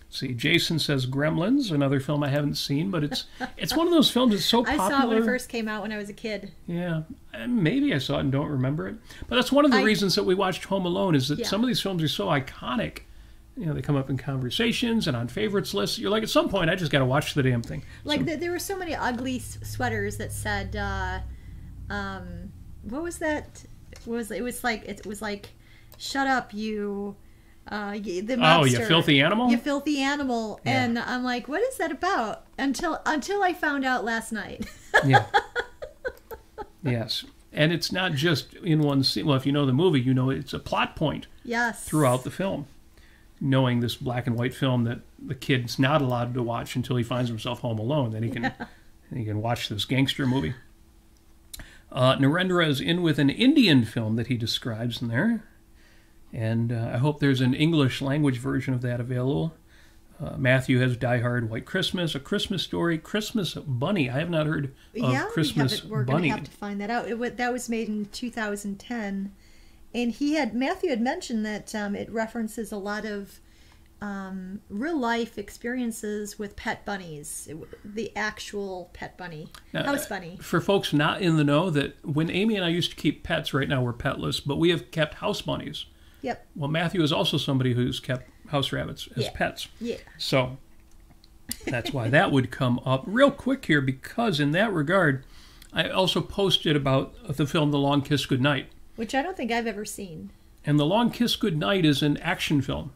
Speaker 1: See, Jason says Gremlins, another film I haven't seen, but it's one of those films that's so popular.
Speaker 2: I saw it when it first came out when I was a kid.
Speaker 1: Yeah, maybe I saw it and don't remember it. But that's one of the reasons that we watched Home Alone is that some of these films are so iconic. They come up in conversations and on favorites lists. You're like, at some point, I just got to watch the damn thing.
Speaker 2: Like, there were so many ugly sweaters that said, what was that? It was like, "Shut up, you." The monster,
Speaker 1: you filthy animal?
Speaker 2: You filthy animal. Yeah. And I'm like, what is that about? Until I found out last night.
Speaker 1: Yeah. Yes. And it's not just in one scene. Well, if you know the movie, you know it's a plot point.
Speaker 2: Yes.
Speaker 1: Throughout the film. Knowing this black and white film that the kid's not allowed to watch until he finds himself home alone. Then he can watch this gangster movie. Narendra is in with an Indian film that he describes in there. And I hope there's an English language version of that available. Matthew has Die Hard, White Christmas, A Christmas Story, Christmas Bunny. I have not heard of Christmas Bunny.
Speaker 2: We're going to have to find that out. That was made in 2010. And Matthew had mentioned that it references a lot of real life experiences with pet bunnies, the actual pet bunny, house bunny.
Speaker 1: For folks not in the know, that when Amy and I used to keep pets, right now we're petless, but we have kept house bunnies.
Speaker 2: Yep.
Speaker 1: Well, Matthew is also somebody who's kept house rabbits as pets.
Speaker 2: Yeah.
Speaker 1: So that's why that would come up real quick here, because in that regard, I also posted about the film The Long Kiss Goodnight.
Speaker 2: Which I don't think I've ever seen.
Speaker 1: And The Long Kiss Goodnight is an action film,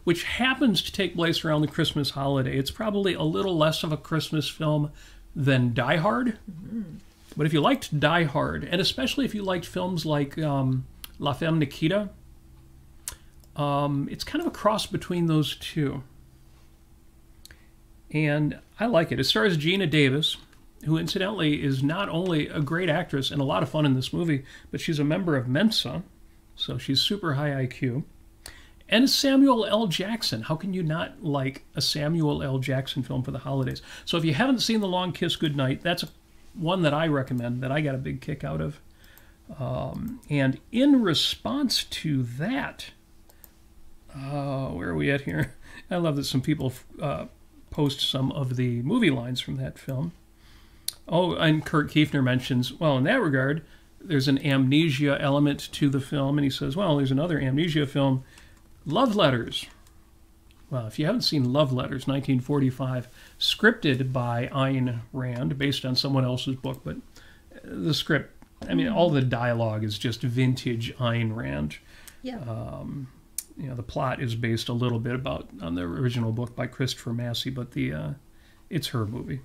Speaker 1: which happens to take place around the Christmas holiday. It's probably a little less of a Christmas film than Die Hard. Mm-hmm. But if you liked Die Hard, and especially if you liked films like La Femme Nikita, it's kind of a cross between those two. And I like it. It stars Gina Davis, who incidentally is not only a great actress and a lot of fun in this movie, but she's a member of Mensa, so she's super high IQ. And Samuel L. Jackson. How can you not like a Samuel L. Jackson film for the holidays? So if you haven't seen The Long Kiss Goodnight, that's one that I recommend, that I got a big kick out of. And in response to that, where are we at here? I love that some people post some of the movie lines from that film. Oh, and Kurt Kiefner mentions, well, in that regard, there's an amnesia element to the film. And he says, well, there's another amnesia film, Love Letters. Well, if you haven't seen Love Letters, 1945, scripted by Ayn Rand, based on someone else's book, but the script, I mean, all the dialogue is just vintage Ayn Rand.
Speaker 2: Yeah.
Speaker 1: The plot is based a little bit on the original book by Christopher Massey, but it's her movie.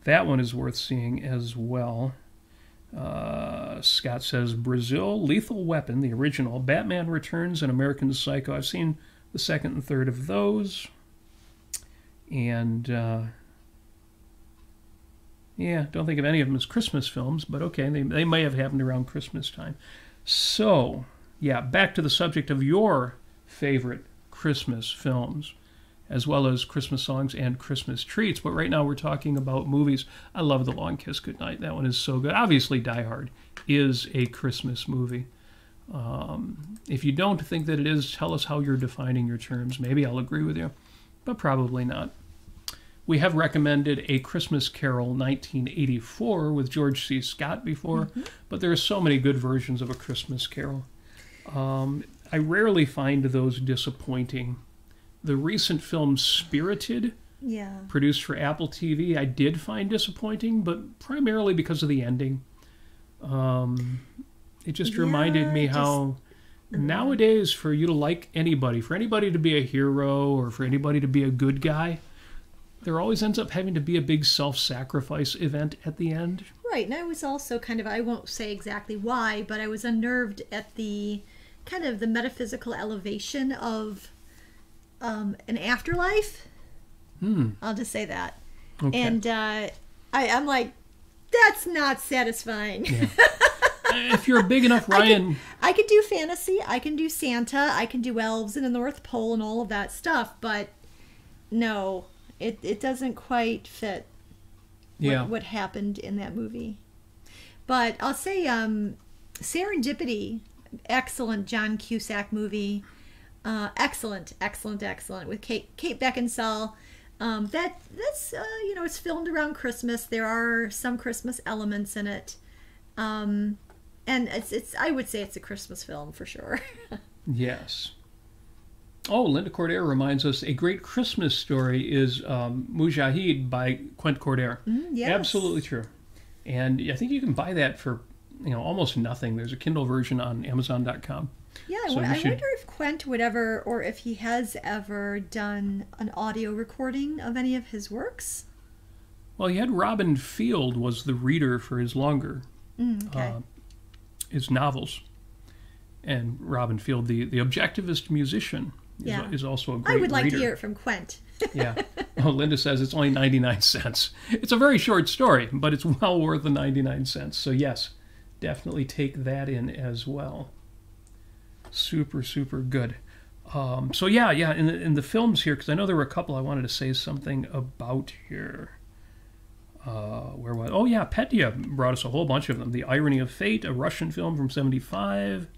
Speaker 1: That one is worth seeing as well. Scott says Brazil, Lethal Weapon, the original, Batman Returns, and American Psycho. I've seen the second and third of those. And, don't think of any of them as Christmas films, but okay, they may have happened around Christmas time. So, back to the subject of your favorite Christmas films, as well as Christmas songs and Christmas treats. But right now we're talking about movies. I love The Long Kiss Goodnight. That one is so good. Obviously, Die Hard is a Christmas movie. If you don't think that it is, tell us how you're defining your terms. Maybe I'll agree with you, but probably not. We have recommended A Christmas Carol 1984 with George C. Scott before, but there are so many good versions of A Christmas Carol. I rarely find those disappointing. The recent film Spirited, produced for Apple TV, I did find disappointing, but primarily because of the ending. It just reminded me how nowadays for you to like anybody, for anybody to be a hero or for anybody to be a good guy, there always ends up having to be a big self-sacrifice event at the end.
Speaker 2: Right, and I was also kind of, I won't say exactly why, but I was unnerved at the kind of the metaphysical elevation of an afterlife. I'll just say that. Okay. And I'm like, that's not satisfying.
Speaker 1: Yeah. If you're a big enough Ryan...
Speaker 2: I could do fantasy, I can do Santa, I can do elves and the North Pole and all of that stuff, but no, it doesn't quite fit what happened in that movie. But I'll say Serendipity, excellent John Cusack movie. Excellent with Kate Beckinsale. That's it's filmed around Christmas. There are some Christmas elements in it. And it's I would say it's a Christmas film for sure.
Speaker 1: Yes. Oh, Linda Cordair reminds us a great Christmas story is Mujahid by Quint Cordair.
Speaker 2: Yes.
Speaker 1: Absolutely true. And I think you can buy that for almost nothing. There's a Kindle version on Amazon.com.
Speaker 2: Yeah, so I wonder if Quint would ever, or if he has ever done an audio recording of any of his works.
Speaker 1: Well, he had Robin Field was the reader for his longer, his novels. And Robin Field, the objectivist musician, is also a great reader.
Speaker 2: I would like to hear it from Quint.
Speaker 1: Yeah. Oh, Linda says it's only 99 cents. It's a very short story, but it's well worth the 99 cents. So yes, definitely take that in as well. Super, super good. So yeah, in the films here, because I know there were a couple I wanted to say something about here. Where was? Oh yeah, Petya brought us a whole bunch of them. The Irony of Fate, a Russian film from '75.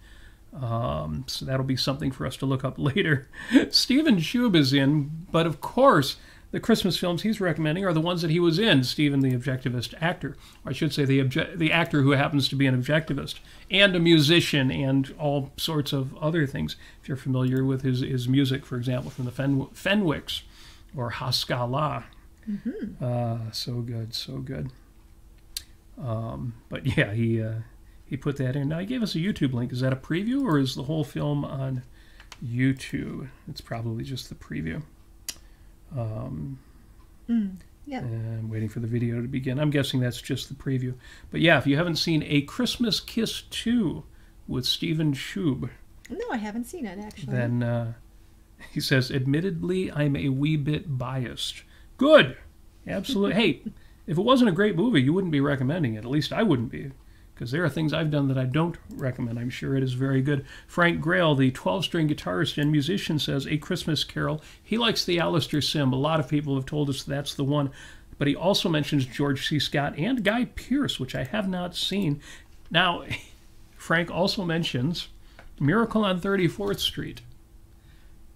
Speaker 1: So that'll be something for us to look up later. Stephen Shub is in, but of course, the Christmas films he's recommending are the ones that he was in, Stephen the Objectivist actor. Or I should say the actor who happens to be an objectivist, and a musician, and all sorts of other things. If you're familiar with his music, for example, from the Fenwicks, or Haskalah. So good, so good. But yeah, he put that in. Now, he gave us a YouTube link. Is that a preview, or is the whole film on YouTube? It's probably just the preview.
Speaker 2: Yeah.
Speaker 1: I'm waiting for the video to begin. I'm guessing that's just the preview. But yeah, if you haven't seen A Christmas Kiss 2 with Stephen Shub...
Speaker 2: No, I haven't seen it, actually.
Speaker 1: Then he says, admittedly, I'm a wee bit biased. Good. Absolutely. Hey, if it wasn't a great movie, you wouldn't be recommending it. At least I wouldn't be. Because there are things I've done that I don't recommend. I'm sure it is very good. Frank Grail, the 12-string guitarist and musician, says, A Christmas Carol. He likes the Alistair Sim. A lot of people have told us that's the one. But he also mentions George C. Scott and Guy Pearce, which I have not seen. Now, Frank also mentions Miracle on 34th Street.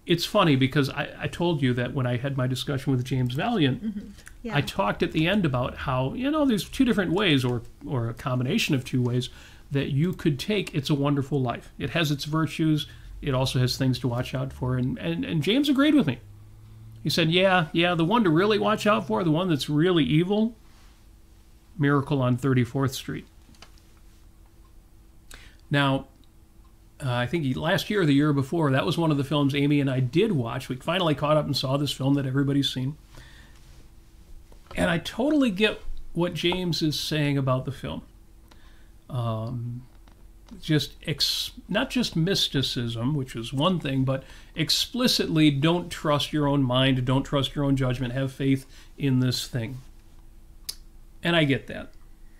Speaker 1: It's funny because I told you that when I had my discussion with James Valiant, I talked at the end about how, there's two different ways, or a combination of two ways, that you could take It's a Wonderful Life. It has its virtues. It also has things to watch out for. And James agreed with me. He said, yeah, the one to really watch out for, the one that's really evil, Miracle on 34th Street. Now, I think last year or the year before, that was one of the films Amy and I did watch. We finally caught up and saw this film that everybody's seen. And I totally get what James is saying about the film. Not just mysticism, which is one thing, but explicitly don't trust your own mind, don't trust your own judgment, have faith in this thing. And I get that.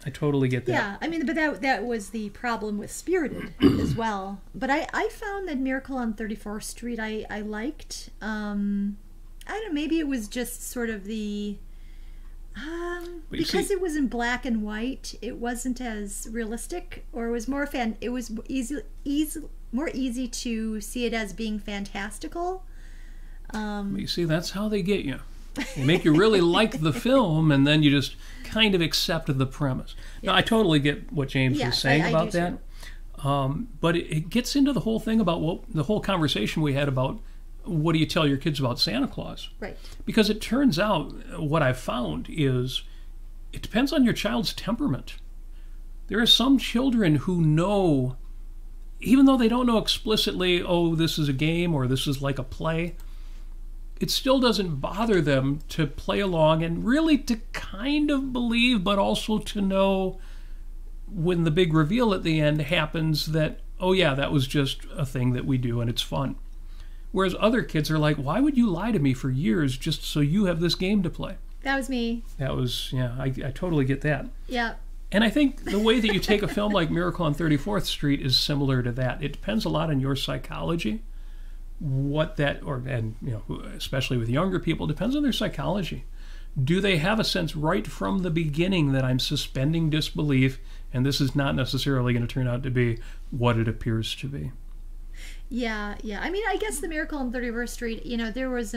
Speaker 1: I totally get that.
Speaker 2: Yeah, I mean, but that was the problem with Spirited as well. But I found that Miracle on 34th Street I liked. I don't know, maybe it was just sort of the... because it was in black and white, it wasn't as realistic, or it was more it was more easy to see it as being fantastical.
Speaker 1: You see, that's how they get you. They make you really like the film, and then you just kind of accept the premise. Yes. Now, I totally get what James was saying about that. But it gets into the whole thing about the whole conversation we had about what do you tell your kids about Santa Claus?
Speaker 2: Right.
Speaker 1: Because it turns out what I've found is it depends on your child's temperament. There are some children who know, even though they don't know explicitly, oh, this is a game or this is like a play, it still doesn't bother them to play along and really to kind of believe, but also to know when the big reveal at the end happens that, oh yeah, that was just a thing that we do and it's fun. Whereas other kids are like, why would you lie to me for years just so you have this game to play?
Speaker 2: That was me.
Speaker 1: That was, yeah, I totally get that.
Speaker 2: Yeah.
Speaker 1: And I think the way that you take a film like Miracle on 34th Street is similar to that. It depends a lot on your psychology. Especially with younger people, depends on their psychology. Do they have a sense right from the beginning that I'm suspending disbelief and this is not necessarily going to turn out to be what it appears to be?
Speaker 2: Yeah. I mean, I guess the Miracle on 31st Street, there was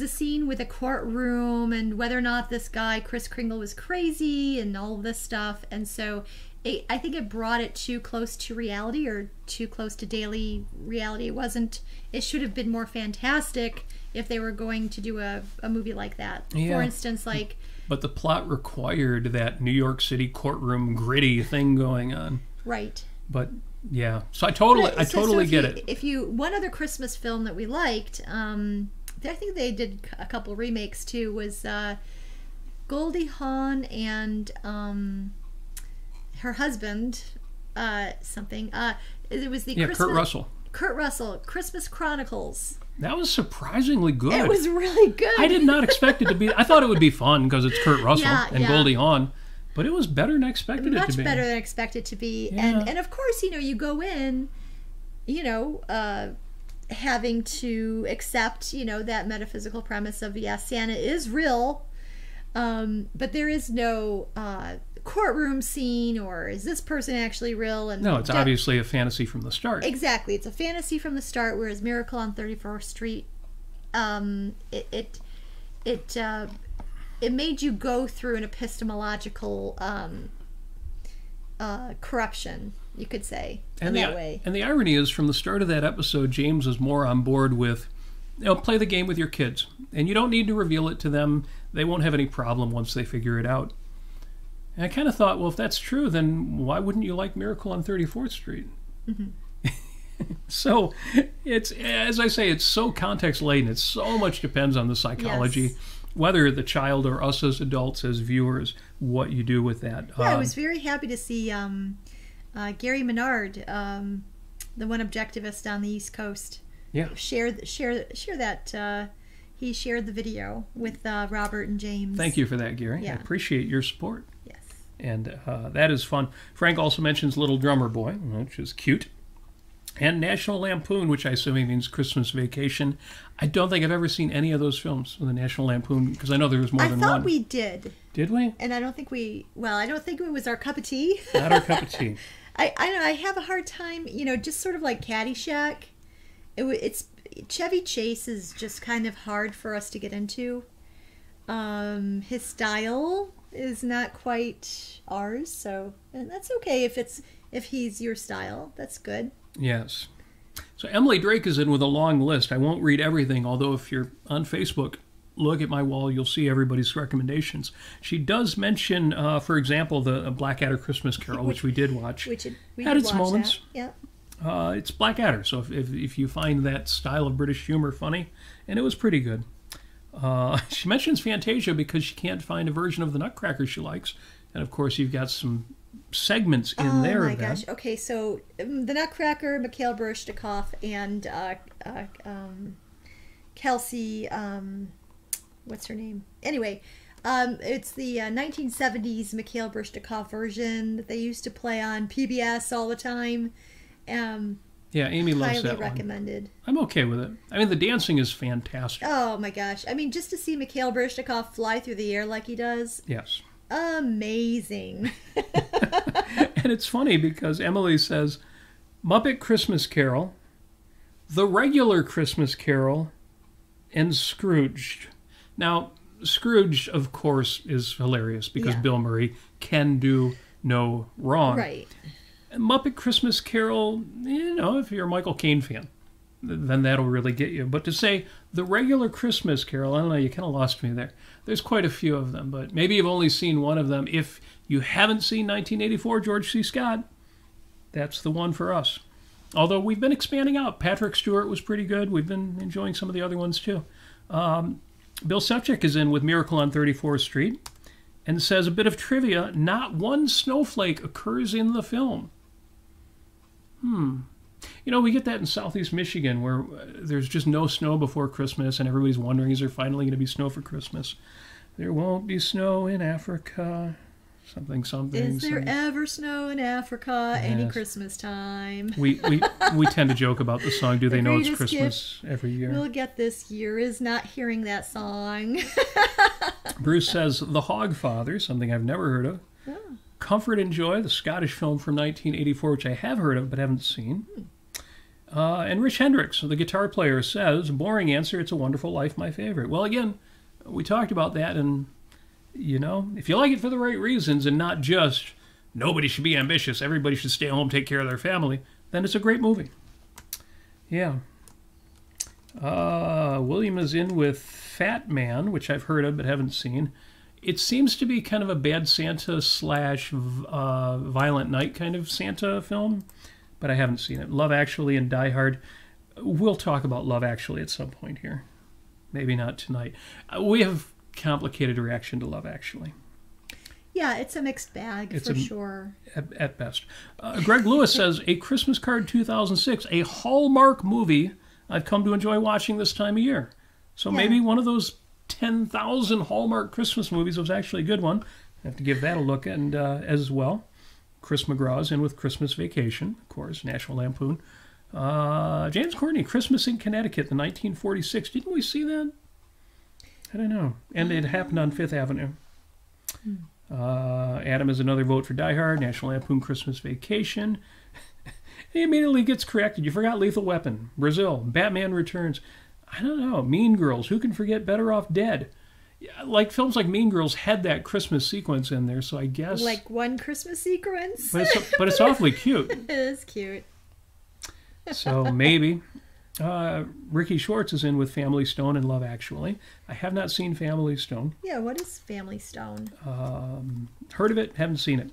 Speaker 2: a scene with a courtroom and whether or not this guy, Kris Kringle, was crazy and all this stuff. And so I think it brought it too close to reality or too close to daily reality. It should have been more fantastic if they were going to do a movie like that. Yeah. For instance, like...
Speaker 1: But the plot required that New York City courtroom gritty thing going on.
Speaker 2: Right.
Speaker 1: But... yeah, so I totally get it.
Speaker 2: One other Christmas film that we liked, I think they did a couple remakes too, was Goldie Hawn and her husband, it was the
Speaker 1: Kurt Russell.
Speaker 2: Kurt Russell, Christmas Chronicles.
Speaker 1: That was surprisingly good.
Speaker 2: It was really good.
Speaker 1: I did not expect it to be. I thought it would be fun because it's Kurt Russell and Goldie Hawn. But it was better than I expected it to be.
Speaker 2: Much better than I expected it to be. Yeah. And of course, you go in, having to accept, that metaphysical premise of, yes, Santa is real, but there is no courtroom scene or is this person actually real? And
Speaker 1: no, it's obviously a fantasy from the start.
Speaker 2: Exactly. It's a fantasy from the start, whereas Miracle on 34th Street, it made you go through an epistemological corruption, you could say, in that way.
Speaker 1: And the irony is, from the start of that episode, James was more on board with, play the game with your kids. And you don't need to reveal it to them. They won't have any problem once they figure it out. And I kind of thought, well, if that's true, then why wouldn't you like Miracle on 34th Street? Mm-hmm. So, it's, as I say, it's so context-laden. It so much depends on the psychology. Yes. Whether the child or us as adults, as viewers, what you do with that.
Speaker 2: Yeah, I was very happy to see Gary Menard, the one objectivist on the East Coast, share that. He shared the video with Robert and James.
Speaker 1: Thank you for that, Gary. Yeah. I appreciate your support.
Speaker 2: Yes.
Speaker 1: And that is fun. Frank also mentions Little Drummer Boy, which is cute. And National Lampoon, which I assume means Christmas Vacation. I don't think I've ever seen any of those films with the National Lampoon, because I know there was more than one. I
Speaker 2: thought we did.
Speaker 1: Did we?
Speaker 2: And I don't think it was our cup of tea.
Speaker 1: Not our cup of tea.
Speaker 2: I have a hard time, just sort of like Caddyshack. It's Chevy Chase is just kind of hard for us to get into. His style is not quite ours, and that's okay if he's your style. That's good.
Speaker 1: Yes. So Emily Drake is in with a long list. I won't read everything, although if you're on Facebook, look at my wall, you'll see everybody's recommendations. She does mention, for example, the Blackadder Christmas Carol, which we did watch.
Speaker 2: We
Speaker 1: had its moments.
Speaker 2: Yeah.
Speaker 1: It's Blackadder, so if you find that style of British humor funny, and it was pretty good. She mentions Fantasia because she can't find a version of the Nutcracker she likes. And of course, you've got some segments in there.
Speaker 2: Oh my gosh. Okay, so the Nutcracker, Mikhail Baryshnikov, and Kelsey, what's her name? Anyway, It's the 1970s Mikhail Brishnikov version that they used to play on PBS all the time.
Speaker 1: Yeah, Amy loves
Speaker 2: Highly
Speaker 1: that
Speaker 2: recommended.
Speaker 1: one. I'm okay with it. I mean, the dancing is fantastic.
Speaker 2: Oh my gosh. I mean, just to see Mikhail Brishnikov fly through the air like he does.
Speaker 1: Yes.
Speaker 2: Amazing.
Speaker 1: And it's funny because Emily says, Muppet Christmas Carol, The Regular Christmas Carol, and Scrooged. Now, Scrooge, of course, is hilarious because Bill Murray can do no wrong.
Speaker 2: Right.
Speaker 1: Muppet Christmas Carol, you know, if you're a Michael Caine fan, then that'll really get you. But to say The Regular Christmas Carol, I don't know, you kind of lost me there. There's quite a few of them, but maybe you've only seen one of them. If you haven't seen 1984 George C. Scott, that's the one for us. Although we've been expanding out. Patrick Stewart was pretty good. We've been enjoying some of the other ones too. Bill Sepchik is in with Miracle on 34th Street and says a bit of trivia, not one snowflake occurs in the film. You know, we get that in southeast Michigan where there's just no snow before Christmas and everybody's wondering, is there finally going to be snow for Christmas? There won't be snow in Africa. Something.
Speaker 2: Is there ever snow in Africa any Christmas time?
Speaker 1: We tend to joke about the song, Do They Know It's Christmas every year.
Speaker 2: We'll get this year is not hearing that song.
Speaker 1: Bruce says, The Hogfather, something I've never heard of.
Speaker 2: Oh.
Speaker 1: Comfort and Joy, the Scottish film from 1984, which I have heard of but haven't seen. And Rich Hendricks, the guitar player, says, boring answer, It's a Wonderful Life, my favorite. Well, again, we talked about that, and, you know, if you like it for the right reasons and not just nobody should be ambitious, everybody should stay home, take care of their family, then it's a great movie. Yeah. William is in with Fat Man, which I've heard of but haven't seen. It seems to be kind of a bad Santa / Violent Night kind of Santa film, but I haven't seen it. Love Actually and Die Hard. We'll talk about Love Actually at some point here. Maybe not tonight. We have complicated reaction to Love Actually.
Speaker 2: Yeah, it's a mixed bag for sure.
Speaker 1: At best. Greg Lewis says, A Christmas Card 2006, a Hallmark movie I've come to enjoy watching this time of year. So maybe one of those 10,000 Hallmark Christmas movies was actually a good one. I have to give that a look and as well. Chris McGraw's in with Christmas Vacation, of course, National Lampoon. James Courtney, Christmas in Connecticut, the 1946. Didn't we see that? I don't know. And it happened on Fifth Avenue. Adam is another vote for Die Hard, National Lampoon Christmas Vacation. He immediately gets corrected. You forgot Lethal Weapon, Brazil, Batman Returns. I don't know. Mean Girls. Who can forget Better Off Dead? Like films like Mean Girls had that Christmas sequence in there, so I guess
Speaker 2: like one Christmas sequence.
Speaker 1: But it's awfully cute.
Speaker 2: It is cute.
Speaker 1: So maybe. Ricky Schwartz is in with Family Stone and Love Actually. I have not seen Family Stone.
Speaker 2: Yeah, what is Family Stone?
Speaker 1: Heard of it, haven't seen it.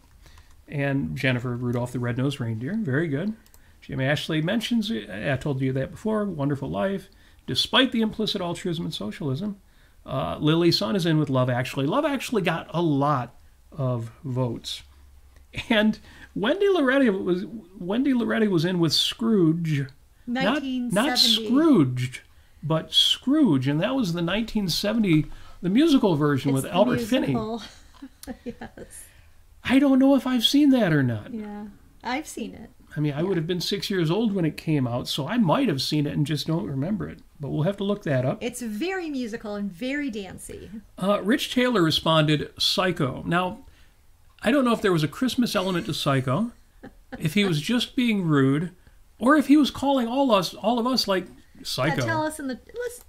Speaker 1: And Jennifer Rudolph the Red-Nosed Reindeer, very good. Jim Ashley mentions it. I told you that before. Wonderful Life. Despite the implicit altruism and socialism. Lily Sun is in with Love Actually. Love Actually got a lot of votes. And Wendy Loretti was in with Scrooge. Not Scrooged, but Scrooge. And that was the 1970, the musical version with Albert Finney.
Speaker 2: Yes.
Speaker 1: I don't know if I've seen that or not.
Speaker 2: Yeah, I've seen it.
Speaker 1: I mean, I would have been 6 years old when it came out, so I might have seen it and just don't remember it. But we'll have to look that up.
Speaker 2: It's very musical and very dancey.
Speaker 1: Rich Taylor responded, Psycho. Now, I don't know if there was a Christmas element to Psycho, if he was just being rude, or if he was calling all of us like Psycho.
Speaker 2: Tell us in the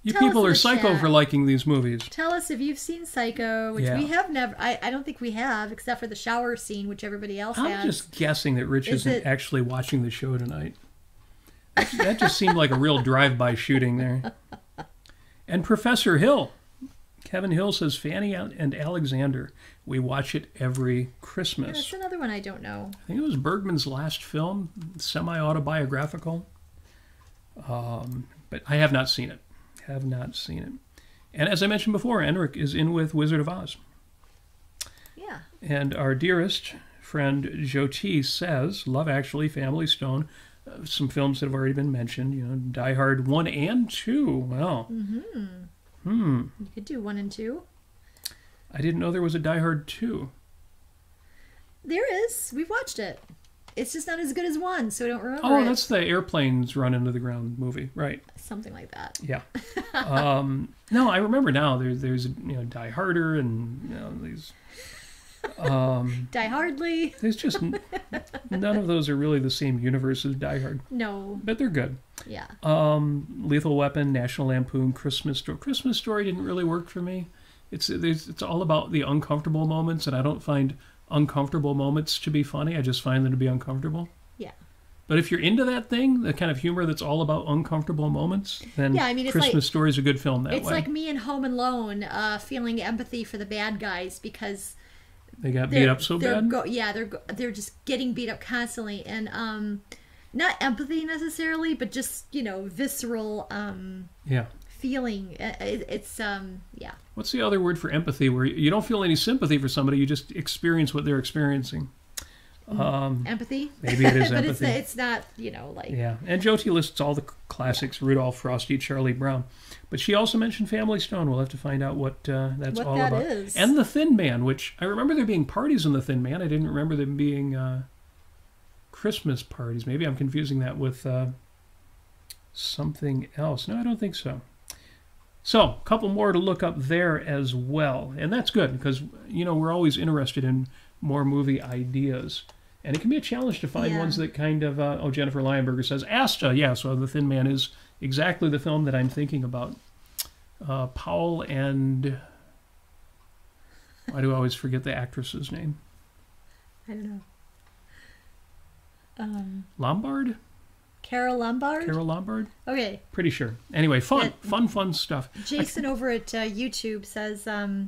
Speaker 1: you people are psycho
Speaker 2: chat.
Speaker 1: For liking these movies.
Speaker 2: Tell us if you've seen Psycho, which we have never. I don't think we have, except for the shower scene, which everybody else has.
Speaker 1: I'm just guessing that Rich isn't actually watching the show tonight. That just seemed like a real drive-by shooting there. And Professor Hill. Kevin Hill says, Fanny and Alexander. We watch it every Christmas.
Speaker 2: That's another one I don't know.
Speaker 1: I think it was Bergman's last film, semi-autobiographical. But I have not seen it. And as I mentioned before, Enric is in with Wizard of Oz.
Speaker 2: Yeah.
Speaker 1: And our dearest friend Jyoti says, Love Actually, Family Stone, some films that have already been mentioned, you know, Die Hard 1 and 2. Well,
Speaker 2: You could do 1 and 2.
Speaker 1: I didn't know there was a Die Hard 2.
Speaker 2: There is. We've watched it. It's just not as good as 1, so I don't remember
Speaker 1: Oh,
Speaker 2: it.
Speaker 1: that's the airplanes run into the ground movie, right?
Speaker 2: Something like that.
Speaker 1: Yeah. No, I remember now. There's Die Harder and these.
Speaker 2: Die Hardly.
Speaker 1: There's just none of those are really the same universe as Die Hard,
Speaker 2: No.
Speaker 1: but they're good.
Speaker 2: Yeah.
Speaker 1: Lethal Weapon, National Lampoon, Christmas Story. Christmas Story didn't really work for me. It's all about the uncomfortable moments, and I don't find uncomfortable moments to be funny. I just find them to be uncomfortable.
Speaker 2: Yeah.
Speaker 1: But if you're into that thing, the kind of humor that's all about uncomfortable moments, then
Speaker 2: yeah, I mean, it's
Speaker 1: Christmas Story is a good film that way.
Speaker 2: It's like me in Home Alone, feeling empathy for the bad guys because
Speaker 1: they got beat up so bad.
Speaker 2: They're just getting beat up constantly, and not empathy necessarily, but just visceral feeling. It's yeah.
Speaker 1: What's the other word for empathy? Where you don't feel any sympathy for somebody, you just experience what they're experiencing.
Speaker 2: Empathy.
Speaker 1: Maybe it is
Speaker 2: but
Speaker 1: empathy.
Speaker 2: it's not like
Speaker 1: yeah. And Jyoti lists all the classics: Rudolph, Frosty, Charlie Brown. But she also mentioned Family Stone. We'll have to find out what that's all about.
Speaker 2: Is.
Speaker 1: And The Thin Man, which I remember there being parties in The Thin Man. I didn't remember them being Christmas parties. Maybe I'm confusing that with something else. No, I don't think so. So, a couple more to look up there as well. And that's good because, we're always interested in more movie ideas. And it can be a challenge to find ones that kind of... Jennifer Lionberger says, Asta. Yeah, so The Thin Man is exactly the film that I'm thinking about. Powell and... Why do I always forget the actress's name?
Speaker 2: I don't know.
Speaker 1: Lombard?
Speaker 2: Carol Lombard?
Speaker 1: Carol Lombard?
Speaker 2: Okay.
Speaker 1: Pretty sure. Anyway, fun stuff.
Speaker 2: Jason over at YouTube says that,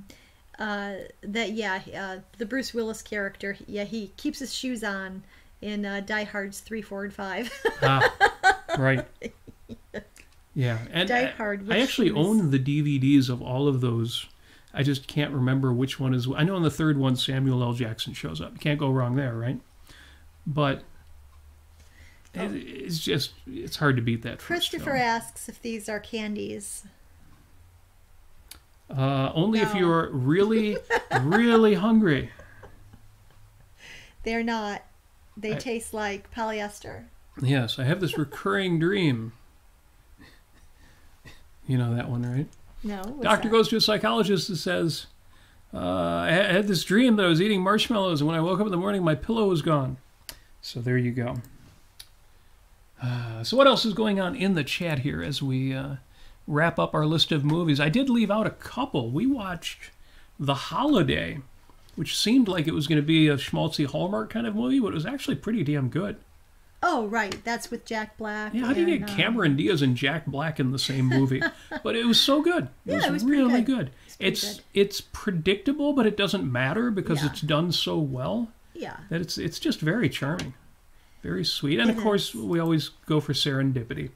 Speaker 2: the Bruce Willis character, he keeps his shoes on in Die Hards 3, 4, and 5.
Speaker 1: Right. Yeah. And
Speaker 2: Die Hard.
Speaker 1: I actually own the DVDs of all of those. I just can't remember which one is... I know in the third one, Samuel L. Jackson shows up. Can't go wrong there, right? But... It's hard to beat that.
Speaker 2: Christopher asks if these are candies.
Speaker 1: Only if you're really, really hungry.
Speaker 2: They're not. They taste like polyester.
Speaker 1: Yes, I have this recurring dream. You know that one, right?
Speaker 2: No.
Speaker 1: Doctor goes to a psychologist and says, I had this dream that I was eating marshmallows, and when I woke up in the morning, my pillow was gone. So there you go. So what else is going on in the chat here as we wrap up our list of movies? I did leave out a couple. We watched The Holiday, which seemed like it was going to be a schmaltzy Hallmark kind of movie, but it was actually pretty damn good.
Speaker 2: Oh, right. That's with Jack Black.
Speaker 1: Yeah, how do you get Cameron Diaz and Jack Black in the same movie? But it was so good. It was really good. It's predictable, but it doesn't matter because it's done so well.
Speaker 2: Yeah.
Speaker 1: That it's just very charming. Very sweet. And, of course, we always go for Serendipity,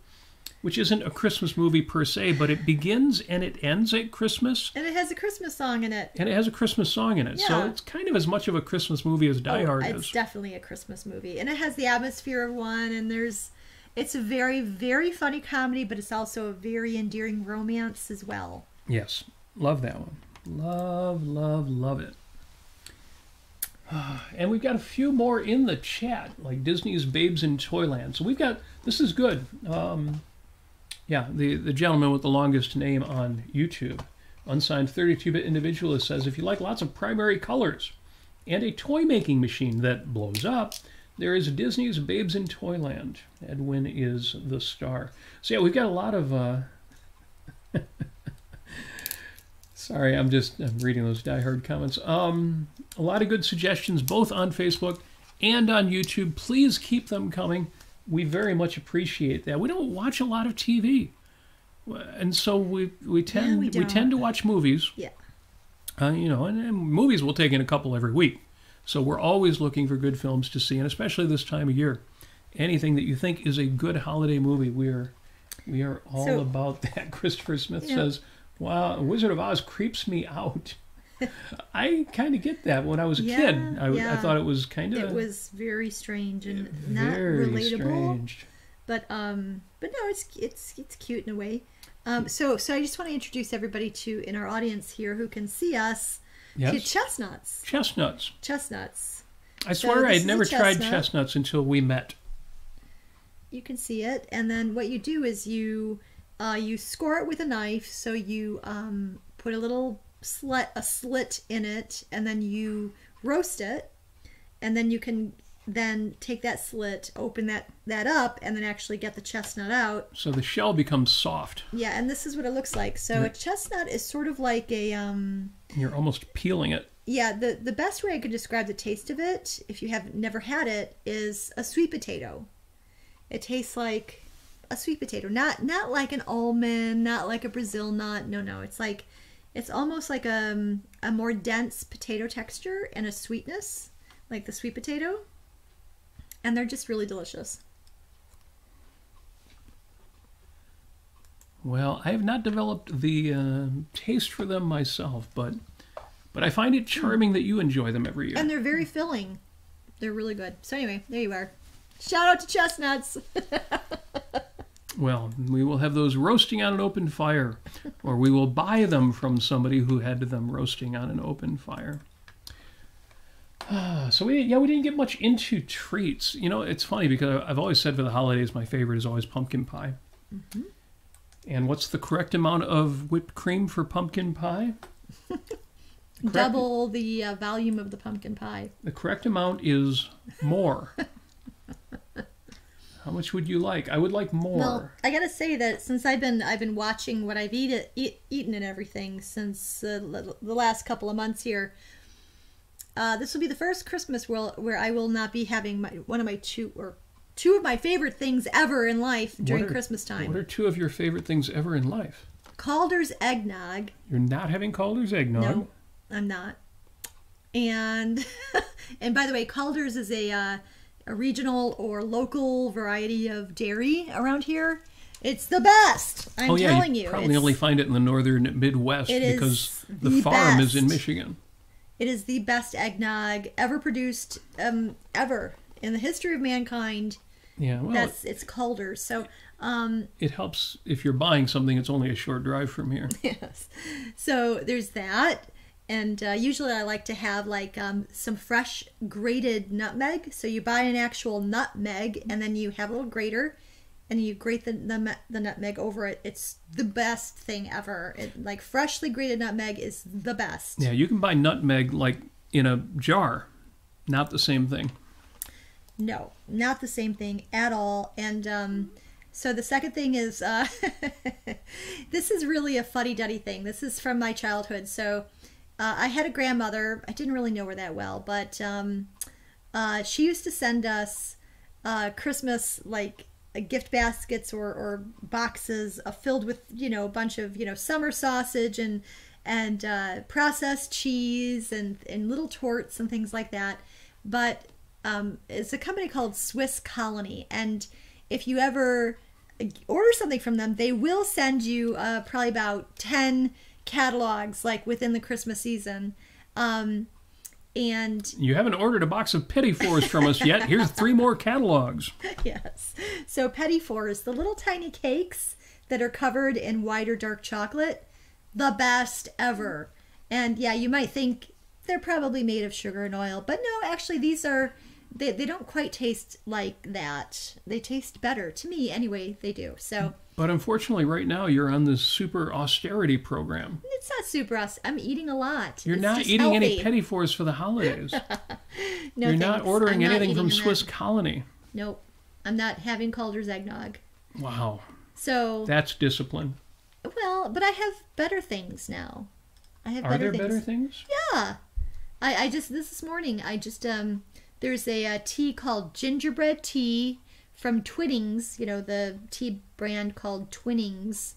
Speaker 1: which isn't a Christmas movie per se, but it begins and it ends at Christmas.
Speaker 2: And it has a Christmas song in it.
Speaker 1: Yeah. So it's kind of as much of a Christmas movie as Die Hard is.
Speaker 2: It's definitely a Christmas movie. And it has the atmosphere of one, and it's a very, very funny comedy, but it's also a very endearing romance as well.
Speaker 1: Yes. Love that one. Love it. And we've got a few more in the chat, like Disney's Babes in Toyland. So this is good. The gentleman with the longest name on YouTube, unsigned 32-bit individualist, says, if you like lots of primary colors and a toy-making machine that blows up, there is Disney's Babes in Toyland. Edwin is the star. So yeah, we've got a lot of... Sorry, I'm reading those Die Hard comments. A lot of good suggestions, both on Facebook and on YouTube. Please keep them coming. We very much appreciate that. We don't watch a lot of TV, and so we tend to watch movies.
Speaker 2: Yeah.
Speaker 1: And movies we'll take in a couple every week. So we're always looking for good films to see, and especially this time of year, anything that you think is a good holiday movie, we are all about that. Christopher Smith says, wow, Wizard of Oz creeps me out. I kind of get that. When I was a kid, I thought it was kind of...
Speaker 2: It was very strange and not relatable.
Speaker 1: Strange.
Speaker 2: But no, it's cute in a way. So I just want to introduce everybody in our audience here who can see us
Speaker 1: Yes.
Speaker 2: Chestnuts.
Speaker 1: Chestnuts.
Speaker 2: Chestnuts.
Speaker 1: I swear I
Speaker 2: this
Speaker 1: had
Speaker 2: is
Speaker 1: never
Speaker 2: a
Speaker 1: tried
Speaker 2: chestnut.
Speaker 1: chestnuts until we met.
Speaker 2: You can see it, and then what you do is you score it with a knife. So you put a little slit in it, and then you roast it, and then you can then take that slit, open that up, and then actually get the chestnut out.
Speaker 1: So the shell becomes soft.
Speaker 2: Yeah, and this is what it looks like. So a chestnut is sort of like a
Speaker 1: You're almost peeling it.
Speaker 2: yeah, the best way I could describe the taste of it, if you have never had it, is a sweet potato. It tastes like a sweet potato, not like an almond, not like a Brazil nut. No, it's almost like a more dense potato texture and a sweetness, like the sweet potato, and they're just really delicious.
Speaker 1: Well, I have not developed the taste for them myself, but I find it charming that you enjoy them every year.
Speaker 2: And they're very filling. They're really good. So anyway, there you are. Shout out to chestnuts.
Speaker 1: Well, we will have those roasting on an open fire, or we will buy them from somebody who had them roasting on an open fire. So we didn't get much into treats. You know, it's funny because I've always said for the holidays my favorite is always pumpkin pie. Mm-hmm. And what's the correct amount of whipped cream for pumpkin pie?
Speaker 2: Double the volume of the pumpkin pie.
Speaker 1: The correct amount is more. How much would you like? I would like more.
Speaker 2: Well, I gotta say that since I've been watching what I've eaten and everything since the last couple of months here, this will be the first Christmas where I will not be having two of my favorite things ever in life during Christmas time.
Speaker 1: What are two of your favorite things ever in life?
Speaker 2: Calder's eggnog.
Speaker 1: You're not having Calder's eggnog?
Speaker 2: No, I'm not. And and by the way, Calder's is a regional or local variety of dairy around here. It's the best. I'm telling you.
Speaker 1: You probably only find it in the northern Midwest because the farm is in Michigan.
Speaker 2: It is the best eggnog ever produced, ever in the history of mankind.
Speaker 1: Yeah, well,
Speaker 2: it's Calder's. So
Speaker 1: it helps if you're buying something. It's only a short drive from here.
Speaker 2: Yes. So there's that. And usually I like to have like some fresh grated nutmeg. So you buy an actual nutmeg and then you have a little grater and you grate the nutmeg over it. It's the best thing ever. Like freshly grated nutmeg is the best.
Speaker 1: Yeah, you can buy nutmeg like in a jar. Not the same thing.
Speaker 2: No, not the same thing at all. And so the second thing is, this is really a fuddy-duddy thing. This is from my childhood. So I had a grandmother. I didn't really know her that well, but she used to send us Christmas like gift baskets or boxes filled with a bunch of summer sausage and processed cheese and little torts and things like that. But it's a company called Swiss Colony, and if you ever order something from them, they will send you probably about 10 catalogs like within the Christmas season. And
Speaker 1: you haven't ordered a box of Petit Fours from us yet. Here's 3 more catalogs.
Speaker 2: Yes. So Petit Fours, the little tiny cakes that are covered in white or dark chocolate, the best ever. And yeah, you might think they're probably made of sugar and oil, but no, actually these are they don't quite taste like that. They taste better to me anyway. They do. So
Speaker 1: but unfortunately right now you're on this super austerity program.
Speaker 2: It's not super I'm eating a lot.
Speaker 1: You're not eating
Speaker 2: healthy.
Speaker 1: Any Petit Fours for the holidays.
Speaker 2: No,
Speaker 1: you're not ordering anything from Swiss Colony.
Speaker 2: Nope. I'm not having Calder's eggnog.
Speaker 1: Wow.
Speaker 2: So
Speaker 1: that's discipline.
Speaker 2: Well, but I have better things now.
Speaker 1: Are there better things?
Speaker 2: Yeah. I just this morning I just there's a tea called gingerbread tea from Twinnings, the tea brand called Twinnings.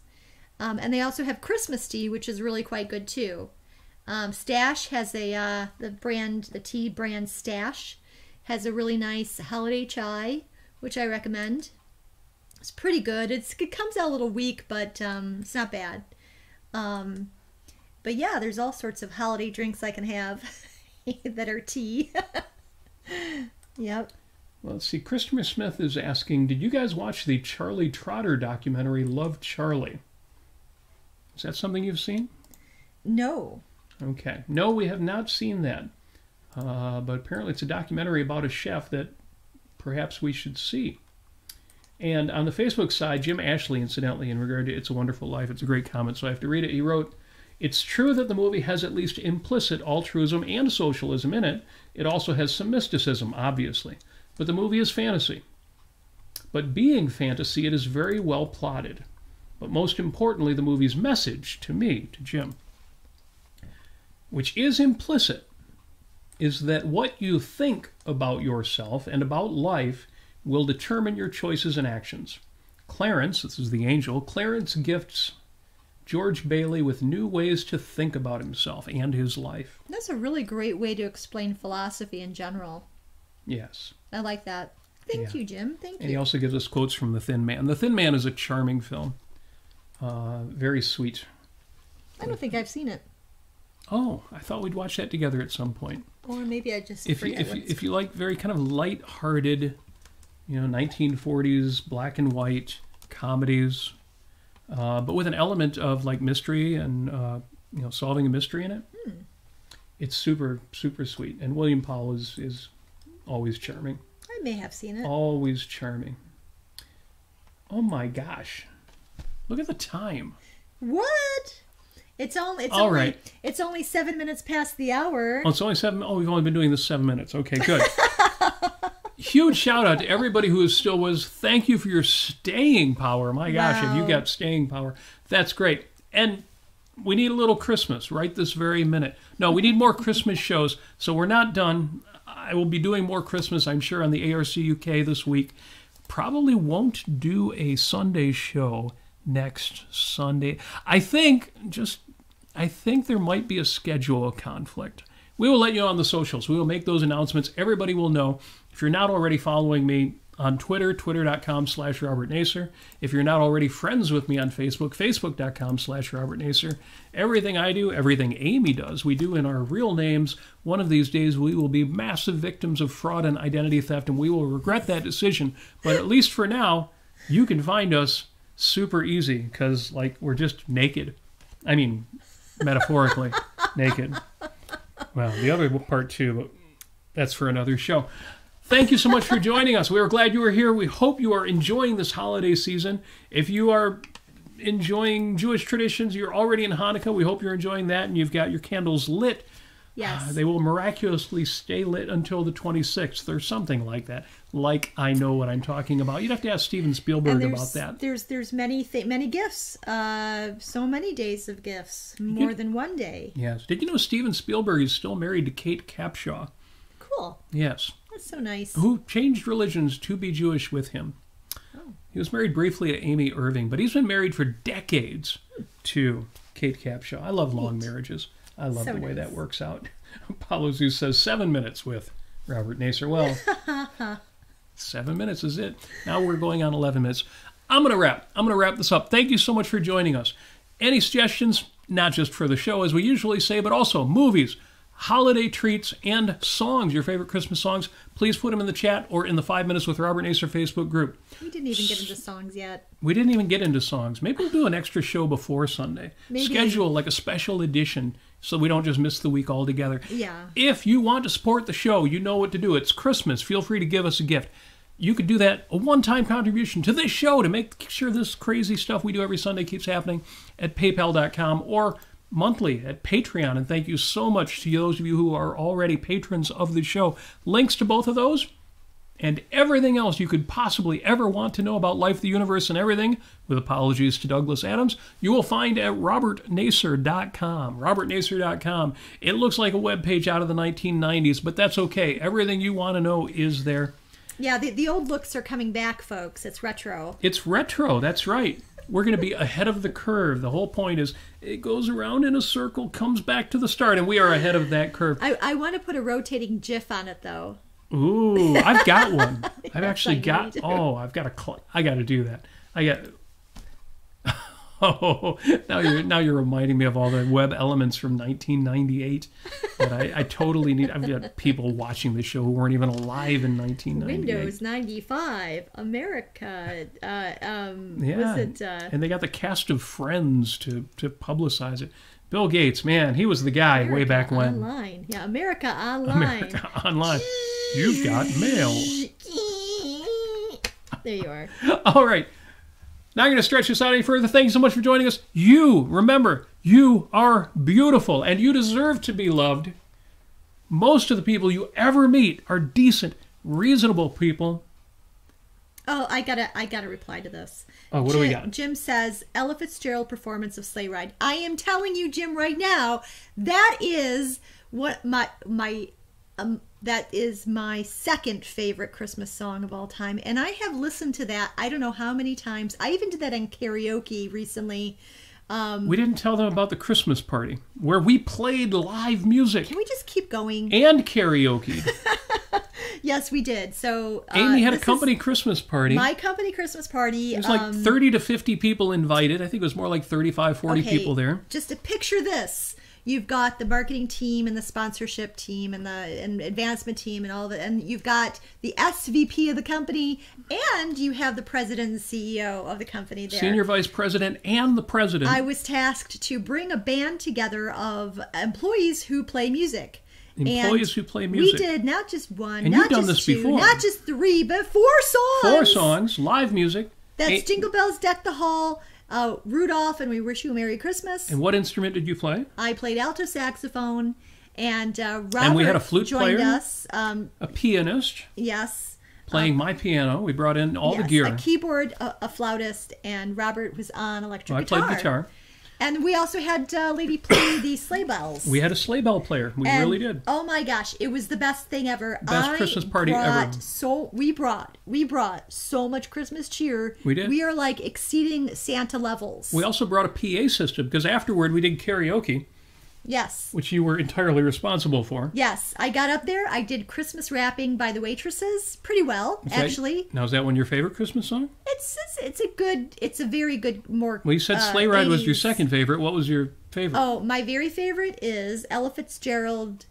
Speaker 2: And they also have Christmas tea, which is really quite good too. Stash has the tea brand Stash has a really nice holiday chai, which I recommend. It's pretty good. It comes out a little weak, but it's not bad. But yeah, there's all sorts of holiday drinks I can have that are tea. Yep.
Speaker 1: Well, let's see. Christopher Smith is asking, did you guys watch the Charlie Trotter documentary, Love, Charlie? Is that something you've seen?
Speaker 2: No.
Speaker 1: Okay. No, we have not seen that. But apparently it's a documentary about a chef that perhaps we should see. And on the Facebook side, Jim Ashley, incidentally, in regard to It's a Wonderful Life, it's a great comment, so I have to read it. He wrote, "It's true that the movie has at least implicit altruism and socialism in it. It also has some mysticism, obviously. But the movie is fantasy. But being fantasy, it is very well plotted. But most importantly, the movie's message, to me, to Jim, which is implicit, is that what you think about yourself and about life will determine your choices and actions. Clarence, this is the angel, Clarence gifts George Bailey with new ways to think about himself and his life."
Speaker 2: That's a really great way to explain philosophy in general.
Speaker 1: Yes.
Speaker 2: I like that. Thank you, Jim. Thank
Speaker 1: And he
Speaker 2: you.
Speaker 1: also gives us quotes from The Thin Man. The Thin Man is a charming film. Very sweet.
Speaker 2: I don't think I've seen it.
Speaker 1: Oh, I thought we'd watch that together at some point.
Speaker 2: Or maybe I just
Speaker 1: If
Speaker 2: forget what it's
Speaker 1: you like very kind of light-hearted, 1940s black and white comedies, but with an element of like mystery and solving a mystery in it. It's super, super sweet. And William Powell is always charming.
Speaker 2: I may have seen it.
Speaker 1: Always charming. Oh my gosh. Look at the time.
Speaker 2: What? It's only
Speaker 1: right.
Speaker 2: It's only 7 minutes past the hour.
Speaker 1: Oh, it's only 7. Oh, we've only been doing this 7 minutes. Okay, good. Huge shout out to everybody who is still with us. Thank you for your staying power. My gosh, have you got staying power? That's great. And we need a little Christmas right this very minute. No, we need more Christmas shows. So we're not done. I will be doing more Christmas, I'm sure, on the ARC UK this week. Probably won't do a Sunday show next Sunday. I think there might be a schedule conflict. We will let you know on the socials. We will make those announcements. Everybody will know. If you're not already following me on Twitter, twitter.com/Robert Nasir. If you're not already friends with me on Facebook, facebook.com/Robert Nasir. Everything I do, everything Amy does, we do in our real names. One of these days we will be massive victims of fraud and identity theft, and we will regret that decision. But at least for now, you can find us super easy because, we're just naked. I mean, metaphorically naked. Well, the other part too, but that's for another show. Thank you so much for joining us. We are glad you were here. We hope you are enjoying this holiday season. If you are enjoying Jewish traditions, you're already in Hanukkah. We hope you're enjoying that and you've got your candles lit.
Speaker 2: Yes.
Speaker 1: They will miraculously stay lit until the 26th or something like that. Like I know what I'm talking about. You'd have to ask Steven Spielberg about that.
Speaker 2: There's many gifts. So many days of gifts. More than one day.
Speaker 1: Yes. Did you know Steven Spielberg is still married to Kate Capshaw?
Speaker 2: Cool.
Speaker 1: Yes.
Speaker 2: That's so nice.
Speaker 1: Who changed religions to be Jewish with him.
Speaker 2: Oh.
Speaker 1: He was married briefly to Amy Irving, but he's been married for decades to Kate Capshaw. I love long marriages. I love the way that works out. Apollo Zeus says 7 minutes with Robert Nasir. Well, 7 minutes is it. Now we're going on 11 minutes. I'm going to wrap this up. Thank you so much for joining us. Any suggestions, not just for the show, as we usually say, but also movies, holiday treats, and songs, your favorite Christmas songs, please put them in the chat or in the 5 Minutes with Robert Nasir Facebook group.
Speaker 2: We didn't even get into songs yet.
Speaker 1: We didn't even get into songs. Maybe we'll do an extra show before Sunday.
Speaker 2: Maybe.
Speaker 1: Schedule like a special edition so we don't just miss the week altogether.
Speaker 2: Yeah.
Speaker 1: If you want to support the show, you know what to do. It's Christmas. Feel free to give us a gift. You could do that, a one-time contribution to this show to make sure this crazy stuff we do every Sunday keeps happening at paypal.com or monthly at Patreon. And thank you so much to those of you who are already patrons of the show. Links to both of those and everything else you could possibly ever want to know about life, the universe, and everything, with apologies to Douglas Adams, you will find at robertnasir.com. robertnasir.com. It looks like a webpage out of the 1990s, but that's okay. Everything you want to know is there.
Speaker 2: Yeah, the old looks are coming back, folks. It's retro.
Speaker 1: It's retro, that's right. We're going to be ahead of the curve. The whole point is it goes around in a circle, comes back to the start, and we are ahead of that curve.
Speaker 2: I want to put a rotating GIF on it, though.
Speaker 1: Ooh, I've got one. I've actually got.
Speaker 2: do.
Speaker 1: Oh, I got to do that. I got. Oh, now you're reminding me of all the web elements from 1998 that I totally need. I've got people watching the show who weren't even alive in 1998.
Speaker 2: Windows 95, America.
Speaker 1: Yeah,
Speaker 2: Was it?
Speaker 1: and they got the cast of Friends to publicize it. Bill Gates, man, he was the guy way back when.
Speaker 2: Online. Yeah, America Online.
Speaker 1: America Online. You've got mail.
Speaker 2: There you are.
Speaker 1: All right. Not going to stretch this out any further. Thank you so much for joining us. Remember, you are beautiful and you deserve to be loved. Most of the people you ever meet are decent, reasonable people.
Speaker 2: Oh, I gotta reply to this.
Speaker 1: Oh, what do we got?
Speaker 2: Jim says, Ella Fitzgerald performance of Sleigh Ride. I am telling you, Jim, right now, that is what that is my second favorite Christmas song of all time. And I have listened to that I don't know how many times. I even did that in karaoke recently.
Speaker 1: We didn't tell them about the Christmas party where we played live music.
Speaker 2: Can we just keep going?
Speaker 1: And karaoke.
Speaker 2: Yes, we did. So
Speaker 1: Amy had a company Christmas party.
Speaker 2: My company Christmas party.
Speaker 1: It was like 30 to 50 people invited. I think it was more like 35, 40 people there.
Speaker 2: Just to picture this. You've got the marketing team and the sponsorship team and the advancement team and all that. And you've got the SVP of the company and you have the president and CEO of the company there.
Speaker 1: Senior vice president and the president.
Speaker 2: I was tasked to bring a band together of employees who play music.
Speaker 1: Employees who play music.
Speaker 2: We did not just one,
Speaker 1: and
Speaker 2: not
Speaker 1: you've done
Speaker 2: just
Speaker 1: this
Speaker 2: two,
Speaker 1: before.
Speaker 2: not just three, but 4 songs.
Speaker 1: 4 songs, live music.
Speaker 2: That's Jingle Bells Deck the Hall, Rudolph, and We Wish You a Merry Christmas.
Speaker 1: And what instrument did you play?
Speaker 2: I played alto saxophone, and Robert
Speaker 1: and we had a flute
Speaker 2: joined
Speaker 1: player,
Speaker 2: us.
Speaker 1: A pianist.
Speaker 2: Yes.
Speaker 1: Playing my piano. We brought in all the gear.
Speaker 2: A keyboard, a flautist, and Robert was on electric guitar.
Speaker 1: I played guitar.
Speaker 2: And we also had Lady play the sleigh bells.
Speaker 1: We had a sleigh bell player. We really did.
Speaker 2: Oh my gosh, it was the best thing ever.
Speaker 1: Best Christmas party ever.
Speaker 2: We brought so much Christmas cheer.
Speaker 1: We did.
Speaker 2: We are like exceeding Santa levels.
Speaker 1: We also brought a PA system because afterward we did karaoke.
Speaker 2: Yes.
Speaker 1: Which you were entirely responsible for.
Speaker 2: Yes. I got up there. I did Christmas rapping by the waitresses pretty well, actually.
Speaker 1: Now, is that one your favorite Christmas song?
Speaker 2: It's a very good, more
Speaker 1: Well, you said Sleigh Ride was your second favorite. What was your favorite?
Speaker 2: Oh, my very favorite is Ella Fitzgerald,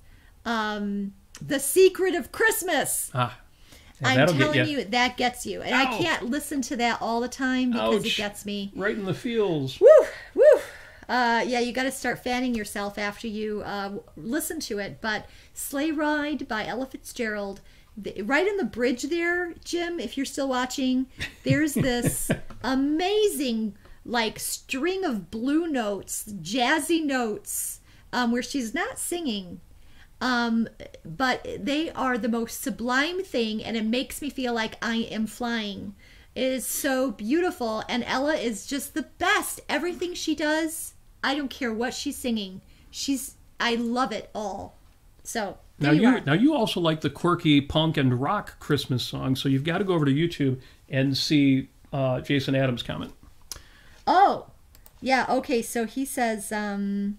Speaker 2: The Secret of Christmas.
Speaker 1: Ah.
Speaker 2: I'm telling you, that gets you. And
Speaker 1: Ow.
Speaker 2: I can't listen to that all the time because
Speaker 1: Ouch.
Speaker 2: it gets me.
Speaker 1: Right in the feels.
Speaker 2: Woo! Woo! Yeah, you got to start fanning yourself after you listen to it. But Sleigh Ride by Ella Fitzgerald, right in the bridge there, Jim, if you're still watching, there's this amazing like string of blue notes, jazzy notes, where she's not singing. But they are the most sublime thing, and it makes me feel like I am flying. It is so beautiful, and Ella is just the best. Everything she does, I don't care what she's singing. I love it all. So
Speaker 1: now you also like the quirky punk and rock Christmas songs, so you've got to go over to YouTube and see Jason Adams' comment.
Speaker 2: Oh, yeah. Okay, so he says, oh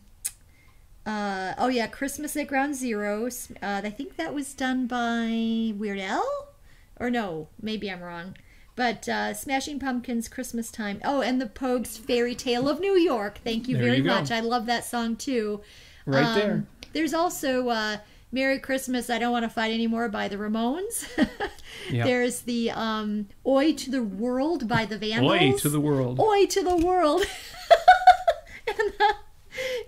Speaker 2: yeah, Christmas at Ground Zero. I think that was done by Weird Al, or no, maybe I'm wrong. But Smashing Pumpkins, Christmas Time. Oh, and the Pogues' Fairy Tale of New York. Thank you very much. I love that song too.
Speaker 1: Right there.
Speaker 2: There's also Merry Christmas, I Don't Want to Fight Anymore by the Ramones. Yep. There's the Oi to the World by the Vandals.
Speaker 1: Oi to the World.
Speaker 2: Oi to the World.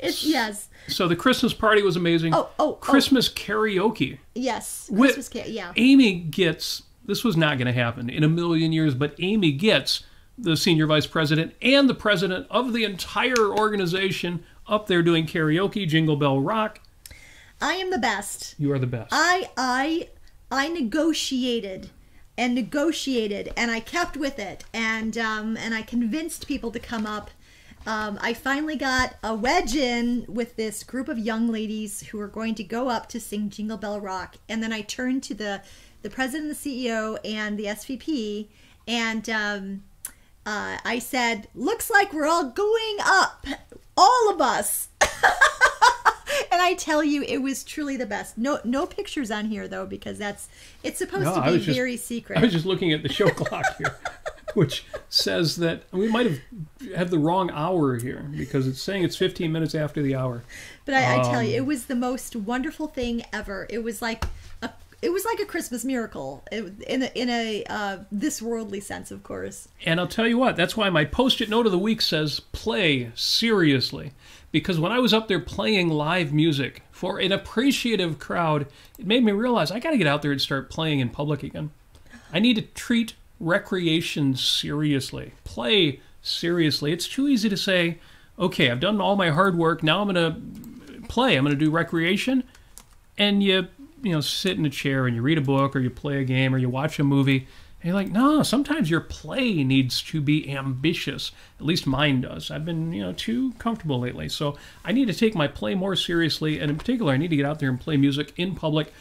Speaker 2: And, yes.
Speaker 1: So the Christmas party was amazing. Christmas karaoke.
Speaker 2: Yes. Christmas karaoke, yeah.
Speaker 1: Amy gets... This was not going to happen in a million years, but Amy gets the senior vice president and the president of the entire organization up there doing karaoke, Jingle Bell Rock.
Speaker 2: I am the best.
Speaker 1: You are the best.
Speaker 2: I negotiated and negotiated, and I kept with it, and I convinced people to come up. I finally got a wedge in with this group of young ladies who were going to go up to sing Jingle Bell Rock, and then I turned to the president, the CEO, and the SVP, and I said, looks like we're all going up, all of us. And I tell you, it was truly the best. No pictures on here, though, because it's supposed to be very secret.
Speaker 1: I was just looking at the show clock here, which says that we might have had the wrong hour here, because it's saying it's 15 minutes after the hour.
Speaker 2: But I tell you, it was the most wonderful thing ever. It was like it was like a Christmas miracle in a this worldly sense, of course.
Speaker 1: And I'll tell you what, that's why my Post-it note of the week says play seriously. Because when I was up there playing live music for an appreciative crowd, it made me realize I got to get out there and start playing in public again. I need to treat recreation seriously. Play seriously. It's too easy to say, okay, I've done all my hard work, now I'm going to play. I'm going to do recreation. And you sit in a chair and you read a book or you play a game or you watch a movie. And you're like, no, sometimes your play needs to be ambitious. At least mine does. I've been, too comfortable lately. So I need to take my play more seriously. And in particular, I need to get out there and play music in public.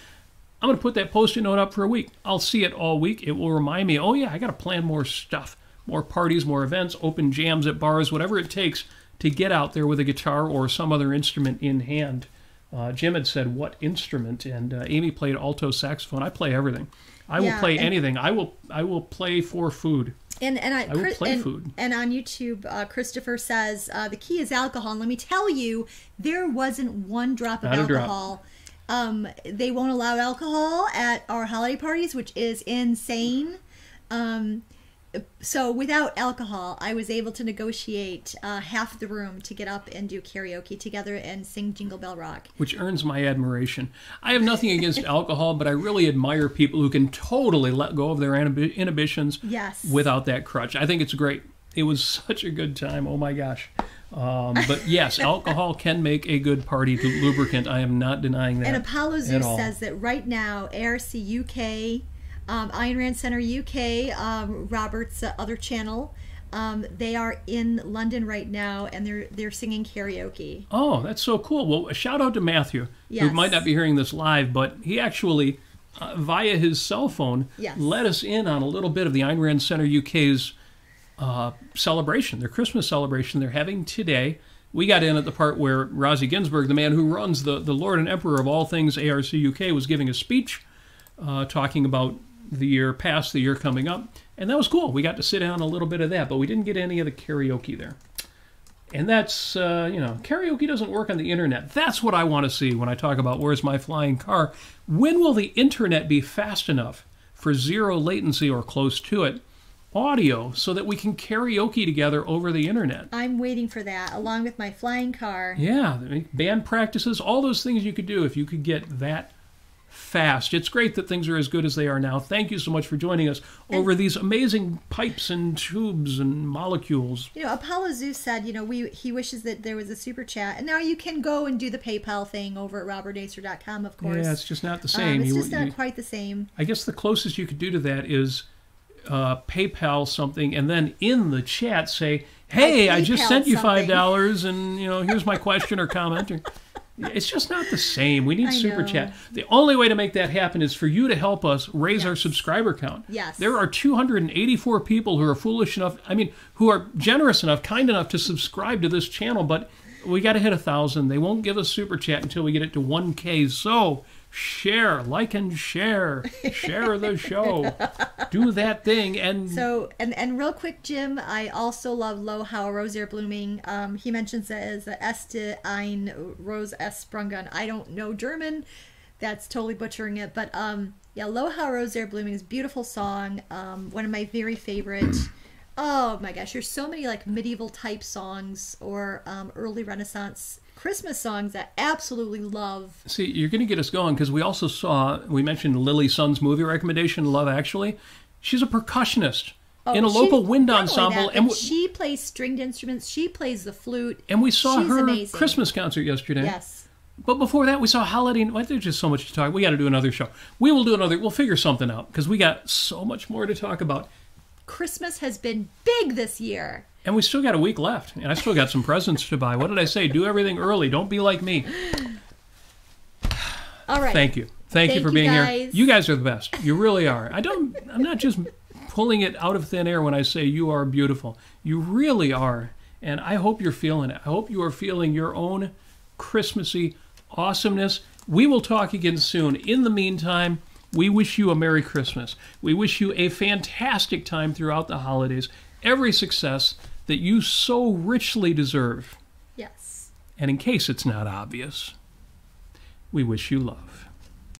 Speaker 1: I'm going to put that Post-it note up for a week. I'll see it all week. It will remind me, oh yeah, I got to plan more stuff. More parties, more events, open jams at bars, whatever it takes to get out there with a guitar or some other instrument in hand. Jim had said, what instrument? And Amy played alto saxophone. I play everything. I will play anything. I will play for food. I will play food. And
Speaker 2: on YouTube, Christopher says, the key is alcohol. And let me tell you, there wasn't one drop of alcohol. They won't allow alcohol at our holiday parties, which is insane. So without alcohol, I was able to negotiate half the room to get up and do karaoke together and sing Jingle Bell Rock. Which
Speaker 1: earns my admiration. I have nothing against alcohol, but I really admire people who can totally let go of their inhibitions without that crutch. I think it's great. It was such a good time. Oh my gosh. But yes, alcohol can make a good party to lubricant. I am not denying that.
Speaker 2: And Apollo Zeus says that right now, ARC UK... Ayn Rand Center UK, Robert's other channel, they are in London right now, and they're singing karaoke.
Speaker 1: Oh, that's so cool. Well, a shout out to Matthew, who might not be hearing this live, but he actually, via his cell phone, let us in on a little bit of the Ayn Rand Center UK's celebration, their Christmas celebration they're having today. We got in at the part where Rosie Ginsburg, the man who runs the Lord and Emperor of all things ARC UK, was giving a speech talking about the year past, the year coming up, and that was cool. We got to sit down a little bit of that, but we didn't get any of the karaoke there. And that's, karaoke doesn't work on the internet. That's what I want to see when I talk about where's my flying car. When will the internet be fast enough for zero latency or close to it audio so that we can karaoke together over the internet?
Speaker 2: I'm waiting for that, along with my flying car.
Speaker 1: Yeah, band practices, all those things you could do if you could get that fast. It's great that things are as good as they are now. Thank you so much for joining us over these amazing pipes and tubes and molecules.
Speaker 2: Apollo Zeus said, he wishes that there was a super chat, and now you can go and do the PayPal thing over at robertnasir.com, of course.
Speaker 1: Yeah, it's just not the same.
Speaker 2: It's just not quite the same.
Speaker 1: I guess the closest you could do to that is PayPal something, and then in the chat say, hey, I just sent you $5, and here's my question or comment. It's just not the same. We need Super Chat. The only way to make that happen is for you to help us raise our subscriber count.
Speaker 2: Yes.
Speaker 1: There are 284 people who are foolish enough, who are generous enough, kind enough to subscribe to this channel, but we got to hit 1,000. They won't give us Super Chat until we get it to 1K. So share, like and share the show, do that thing. And
Speaker 2: real quick, Jim, I also love Lo How Rosier Blooming. He mentions it as Este ein Rose Sprungen. I don't know German, that's totally butchering it, but Lo How Rosier Blooming is a beautiful song, one of my very favorite. Oh my gosh, there's so many like medieval type songs or early Renaissance Christmas songs that I absolutely love.
Speaker 1: See, you're going to get us going because we mentioned Lily Sun's movie recommendation, Love Actually. She's a percussionist in a local wind ensemble.
Speaker 2: And she plays stringed instruments. She plays the flute.
Speaker 1: And we saw her Christmas concert yesterday.
Speaker 2: Yes.
Speaker 1: But before that, we saw Holiday. There's just so much to talk. We got to do another show. We'll figure something out because we got so much more to talk about.
Speaker 2: Christmas has been big this year.
Speaker 1: And we still got a week left, and I still got some presents to buy. What did I say? Do everything early. Don't be like me.
Speaker 2: All right.
Speaker 1: Thank you. Thank you for being here. You guys are the best. You really are. I'm not just pulling it out of thin air when I say you are beautiful. You really are. And I hope you're feeling it. I hope you are feeling your own Christmassy awesomeness. We will talk again soon. In the meantime, we wish you a Merry Christmas. We wish you a fantastic time throughout the holidays. Every success that you so richly deserve.
Speaker 2: Yes.
Speaker 1: And in case it's not obvious, we wish you love.